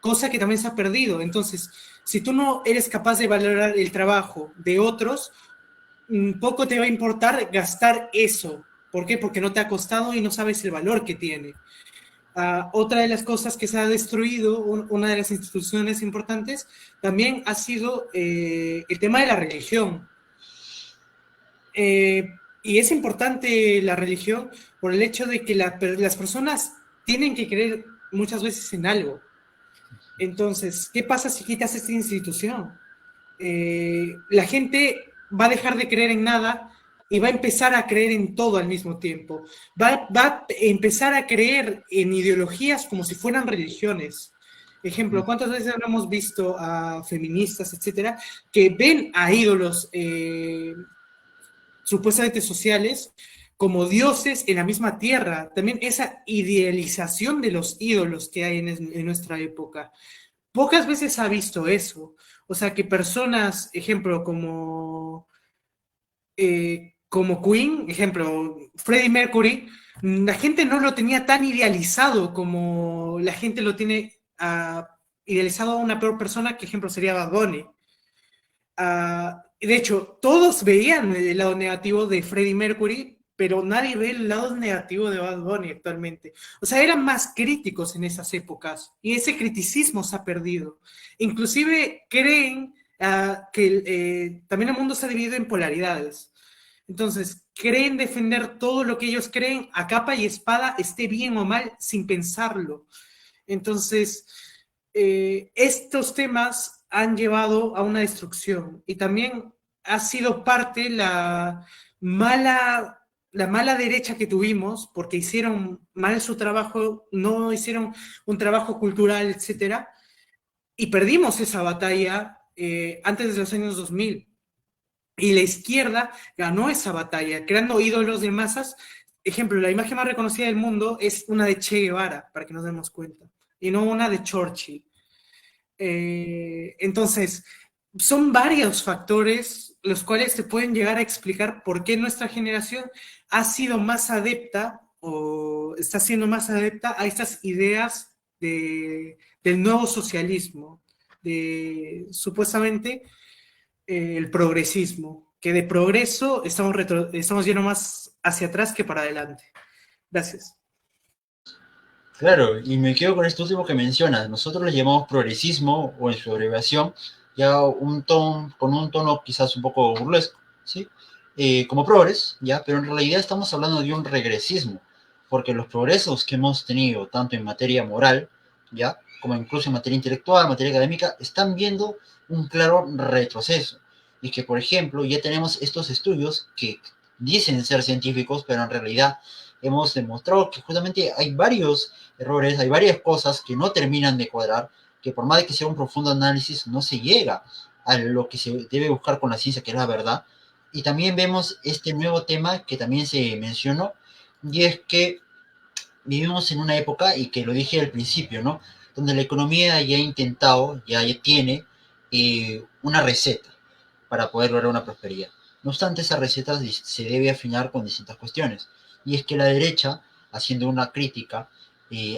Speaker 3: cosa que también se ha perdido. Entonces, si tú no eres capaz de valorar el trabajo de otros, poco te va a importar gastar eso. ¿Por qué? Porque no te ha costado y no sabes el valor que tiene. Otra de las cosas que se ha destruido, una de las instituciones importantes, también ha sido el tema de la religión. Y es importante la religión por el hecho de que las personas tienen que creer muchas veces en algo. Entonces, ¿qué pasa si quitas esta institución? La gente va a dejar de creer en nada y va a empezar a creer en todo al mismo tiempo. Va a empezar a creer en ideologías como si fueran religiones. Ejemplo, ¿cuántas veces hemos visto a feministas, etcétera, que ven a ídolos supuestamente sociales como dioses en la misma tierra? También esa idealización de los ídolos que hay en nuestra época. Pocas veces se ha visto eso. O sea, que personas, ejemplo, como Queen, ejemplo, Freddie Mercury, la gente no lo tenía tan idealizado como la gente lo tiene idealizado a una peor persona, que ejemplo sería Bad Bunny. De hecho, todos veían el lado negativo de Freddie Mercury, pero nadie ve el lado negativo de Bad Bunny actualmente. O sea, eran más críticos en esas épocas y ese criticismo se ha perdido. Inclusive creen que también el mundo se ha dividido en polaridades. Entonces, creen defender todo lo que ellos creen a capa y espada, esté bien o mal, sin pensarlo. Entonces, estos temas han llevado a una destrucción y también ha sido parte la mala derecha que tuvimos, porque hicieron mal su trabajo, no hicieron un trabajo cultural, etcétera, y perdimos esa batalla antes de los años 2000. Y la izquierda ganó esa batalla, creando ídolos de masas. Ejemplo, la imagen más reconocida del mundo es una de Che Guevara, para que nos demos cuenta, y no una de Churchill. Entonces, son varios factores los cuales te pueden llegar a explicar por qué nuestra generación ha sido más adepta o está siendo más adepta a estas ideas del nuevo socialismo, de supuestamente el progresismo, que de progreso estamos yendo más hacia atrás que para adelante. Gracias.
Speaker 1: Claro, y me quedo con esto último que mencionas. Nosotros le llamamos progresismo o en su abreviación, ya con un tono quizás un poco burlesco, ¿sí? Como progres, ya, pero en realidad estamos hablando de un regresismo, porque los progresos que hemos tenido, tanto en materia moral, ya, como incluso en materia intelectual, materia académica, están viendo un claro retroceso. Y que, por ejemplo, ya tenemos estos estudios que dicen ser científicos, pero en realidad hemos demostrado que justamente hay varios errores, hay varias cosas que no terminan de cuadrar, que por más de que sea un profundo análisis, no se llega a lo que se debe buscar con la ciencia, que es la verdad. Y también vemos este nuevo tema que también se mencionó, y es que vivimos en una época, y que lo dije al principio, ¿no? Donde la economía ya ha intentado, ya tiene una receta para poder lograr una prosperidad. No obstante, esa receta se debe afinar con distintas cuestiones. Y es que la derecha, haciendo una crítica,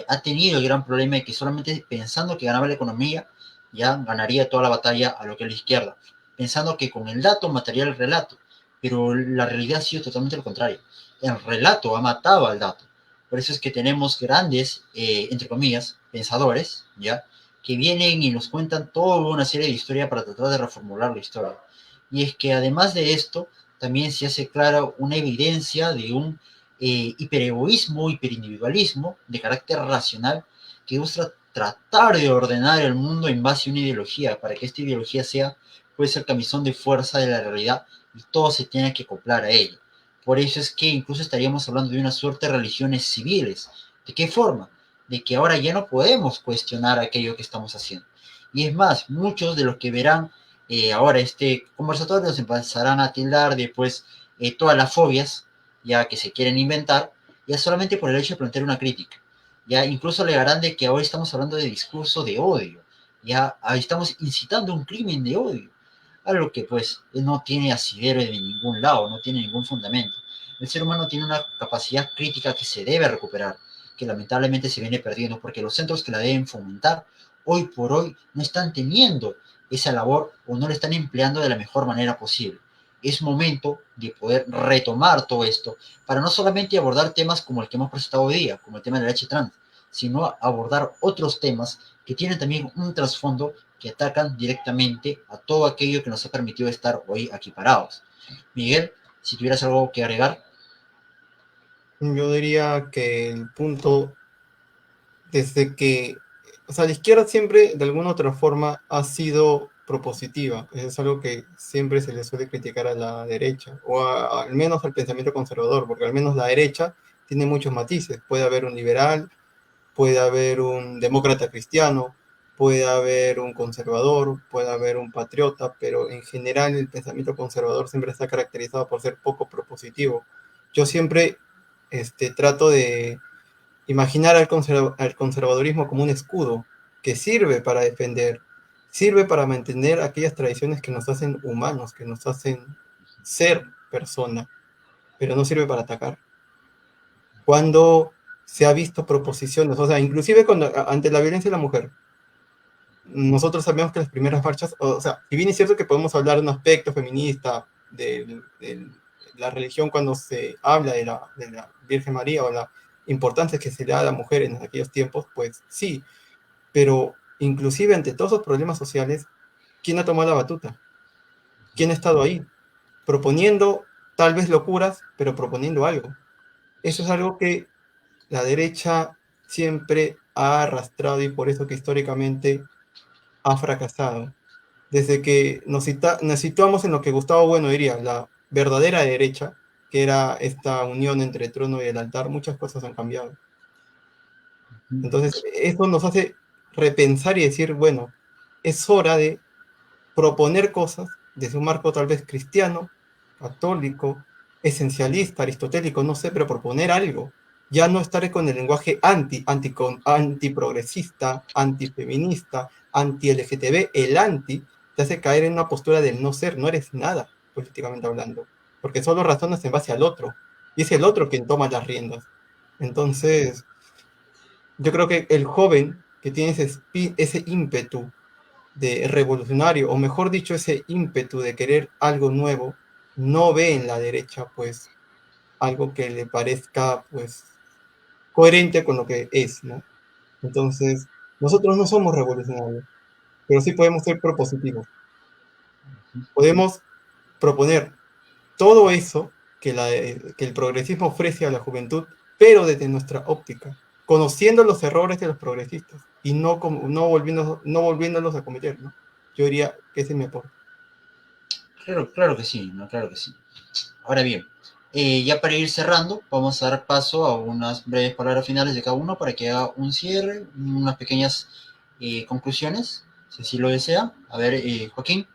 Speaker 1: ha tenido el gran problema de que solamente pensando que ganaba la economía, ya ganaría toda la batalla a lo que es la izquierda. Pensando que con el dato mataría el relato. Pero la realidad ha sido totalmente lo contrario. El relato ha matado al dato. Por eso es que tenemos grandes, entre comillas, pensadores, ¿ya? Que vienen y nos cuentan toda una serie de historias para tratar de reformular la historia. Y es que además de esto, también se hace clara una evidencia de un hiperegoísmo, hiperindividualismo de carácter racional que busca tratar de ordenar el mundo en base a una ideología, para que esta ideología sea pues el camisón de fuerza de la realidad y todo se tiene que acoplar a ella. Por eso es que incluso estaríamos hablando de una suerte de religiones civiles. ¿De qué forma? De que ahora ya no podemos cuestionar aquello que estamos haciendo. Y es más, muchos de los que verán ahora este conversatorio nos empezarán a tildar de pues todas las fobias ya que se quieren inventar, ya solamente por el hecho de plantear una crítica. Ya incluso alegarán de que ahora estamos hablando de discurso de odio, ya estamos incitando un crimen de odio, algo que pues no tiene asidero de ningún lado, no tiene ningún fundamento. El ser humano tiene una capacidad crítica que se debe recuperar, que lamentablemente se viene perdiendo, porque los centros que la deben fomentar hoy por hoy no están teniendo esa labor o no la están empleando de la mejor manera posible. Es momento de poder retomar todo esto para no solamente abordar temas como el que hemos presentado hoy día, como el tema de la leche trans, sino abordar otros temas que tienen también un trasfondo que atacan directamente a todo aquello que nos ha permitido estar hoy aquí parados. Miguel, si tuvieras algo que agregar.
Speaker 2: Yo diría que el punto, desde que, o sea, la izquierda siempre, de alguna u otra forma, ha sido propositiva. Eso es algo que siempre se le suele criticar a la derecha, o al menos al pensamiento conservador, porque al menos la derecha tiene muchos matices. Puede haber un liberal, puede haber un demócrata cristiano, puede haber un conservador, puede haber un patriota, pero en general el pensamiento conservador siempre está caracterizado por ser poco propositivo. Yo siempre trato de imaginar al conservadurismo como un escudo que sirve para defender, sirve para mantener aquellas tradiciones que nos hacen humanos, que nos hacen ser persona, pero no sirve para atacar. Cuando se ha visto proposiciones, o sea, inclusive ante la violencia de la mujer, nosotros sabemos que las primeras marchas, o sea, si bien es cierto que podemos hablar de un aspecto feminista de la religión cuando se habla de la Virgen María o la importancia que se le da a la mujer en aquellos tiempos, pues sí, pero inclusive ante todos los problemas sociales, ¿quién ha tomado la batuta? ¿Quién ha estado ahí? Proponiendo tal vez locuras, pero proponiendo algo. Eso es algo que la derecha siempre ha arrastrado y por eso que históricamente ha fracasado. Desde que nos situamos en lo que Gustavo Bueno diría, la verdadera derecha, que era esta unión entre el trono y el altar, muchas cosas han cambiado. Entonces, eso nos hace repensar y decir, bueno, es hora de proponer cosas desde un marco tal vez cristiano, católico, esencialista, aristotélico, no sé, pero proponer algo. Ya no estar con el lenguaje antiprogresista, antifeminista, anti-LGTB, el anti te hace caer en una postura del no ser, no eres nada, políticamente hablando, porque solo razonas en base al otro, y es el otro quien toma las riendas. Entonces, yo creo que el joven que tiene ese ímpetu de revolucionario, o mejor dicho, ese ímpetu de querer algo nuevo, no ve en la derecha, pues, algo que le parezca, pues, coherente con lo que es, ¿no? Entonces, nosotros no somos revolucionarios, pero sí podemos ser propositivos. Podemos proponer todo eso que el progresismo ofrece a la juventud, pero desde nuestra óptica, conociendo los errores de los progresistas y no volviéndolos a cometer, ¿no? Yo diría que ese es mi aporte.
Speaker 1: Claro, claro que sí, ¿no? Claro que sí. Ahora bien, ya para ir cerrando, vamos a dar paso a unas breves palabras finales de cada uno para que haga un cierre, unas pequeñas conclusiones, si así lo desea. A ver, Joaquín.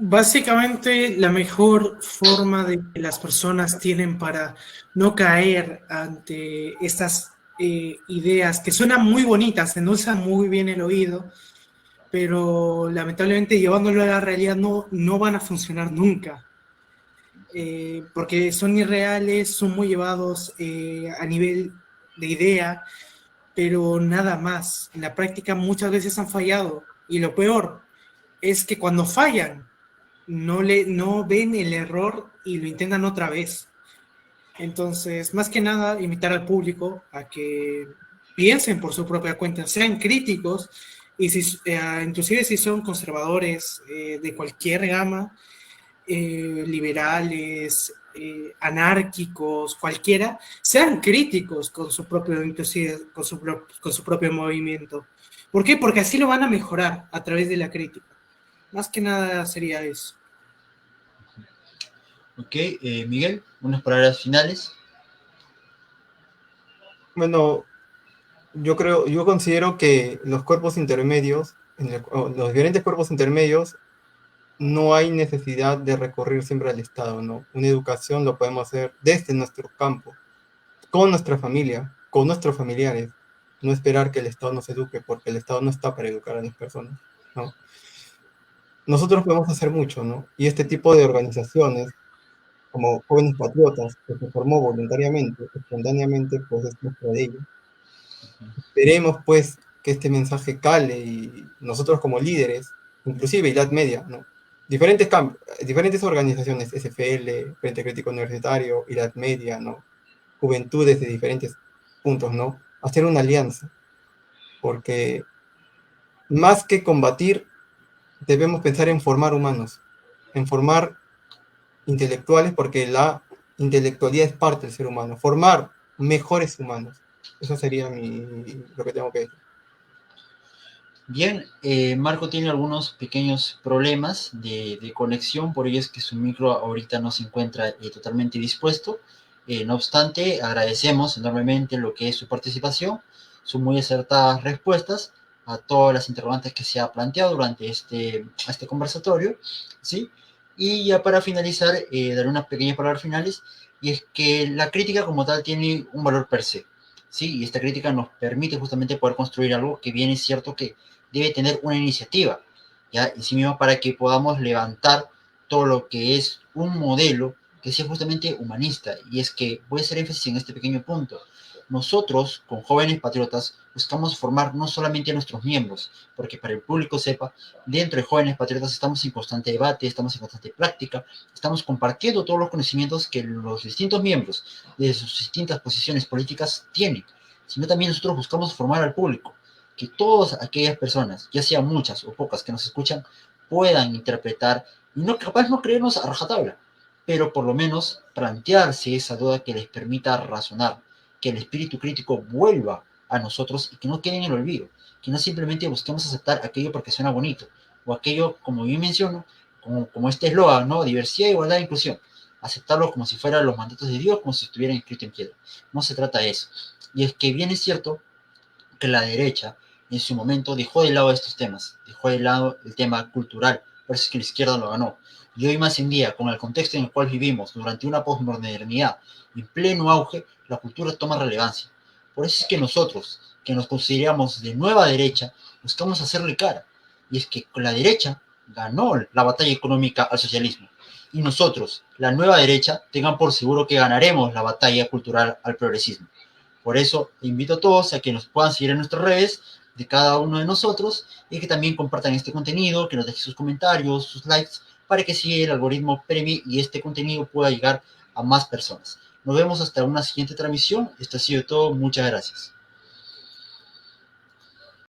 Speaker 3: Básicamente, la mejor forma de que las personas tienen para no caer ante estas ideas que suenan muy bonitas, endulzan muy bien el oído, pero lamentablemente llevándolo a la realidad no van a funcionar nunca, porque son irreales, son muy llevados a nivel de idea, pero nada más. En la práctica muchas veces han fallado, y lo peor es que cuando fallan, no ven el error y lo intentan otra vez. Entonces, más que nada, invitar al público a que piensen por su propia cuenta, sean críticos, y inclusive si son conservadores de cualquier gama, liberales, anárquicos, cualquiera, sean críticos con su propio, inclusive con su propio movimiento. ¿Por qué? Porque así lo van a mejorar a través de la crítica. Más que nada sería eso.
Speaker 1: Ok, Miguel, unas palabras finales.
Speaker 2: Bueno, yo considero que los cuerpos intermedios, los diferentes cuerpos intermedios, no hay necesidad de recurrir siempre al Estado, ¿no? Una educación lo podemos hacer desde nuestro campo, con nuestra familia, con nuestros familiares. No esperar que el Estado nos eduque, porque el Estado no está para educar a las personas, ¿no? Nosotros podemos hacer mucho, ¿no? Y este tipo de organizaciones, como Jóvenes Patriotas, que se formó voluntariamente, espontáneamente, pues es nuestra de ellos. Esperemos, pues, que este mensaje cale y nosotros como líderes, inclusive Edad Media, ¿no? Diferentes organizaciones, SFL, Frente Crítico Universitario, Edad Media, ¿no? Juventudes de diferentes puntos, ¿no? Hacer una alianza, porque más que combatir, debemos pensar en formar humanos, en formar intelectuales, porque la intelectualidad es parte del ser humano, formar mejores humanos. Eso sería lo que tengo que decir.
Speaker 1: Bien, Marco tiene algunos pequeños problemas de conexión, por ello es que su micro ahorita no se encuentra totalmente dispuesto. No obstante, agradecemos enormemente lo que es su participación, sus muy acertadas respuestas a todas las interrogantes que se ha planteado durante este conversatorio, ¿sí? Y ya para finalizar, daré unas pequeñas palabras finales, y es que la crítica como tal tiene un valor per se, ¿sí? Y esta crítica nos permite justamente poder construir algo que bien es cierto que debe tener una iniciativa, ¿ya? Y sí mismo para que podamos levantar todo lo que es un modelo que sea justamente humanista. Y es que voy a hacer énfasis en este pequeño punto. Nosotros, con Jóvenes Patriotas, buscamos formar no solamente a nuestros miembros, porque para el público sepa, dentro de Jóvenes Patriotas estamos en constante debate, estamos en constante práctica, estamos compartiendo todos los conocimientos que los distintos miembros de sus distintas posiciones políticas tienen, sino también nosotros buscamos formar al público, que todas aquellas personas, ya sean muchas o pocas que nos escuchan, puedan interpretar y no capaz no creernos a rajatabla, pero por lo menos plantearse esa duda que les permita razonar, que el espíritu crítico vuelva a nosotros y que no quede en el olvido, que no simplemente busquemos aceptar aquello porque suena bonito, o aquello, como bien menciono, como este eslogan, ¿no? Diversidad, igualdad e inclusión. Aceptarlo como si fueran los mandatos de Dios, como si estuvieran escritos en piedra. No se trata de eso. Y es que bien es cierto que la derecha en su momento dejó de lado estos temas, dejó de lado el tema cultural, por eso es que la izquierda lo ganó. Y hoy más en día, con el contexto en el cual vivimos, durante una posmodernidad en pleno auge, la cultura toma relevancia. Por eso es que nosotros, que nos consideramos de nueva derecha, buscamos hacerle cara. Y es que con la derecha ganó la batalla económica al socialismo. Y nosotros, la nueva derecha, tengan por seguro que ganaremos la batalla cultural al progresismo. Por eso invito a todos a que nos puedan seguir en nuestras redes de cada uno de nosotros y que también compartan este contenido, que nos dejen sus comentarios, sus likes, para que siga el algoritmo premie y este contenido pueda llegar a más personas. Nos vemos hasta una siguiente transmisión. Esto ha sido todo. Muchas gracias.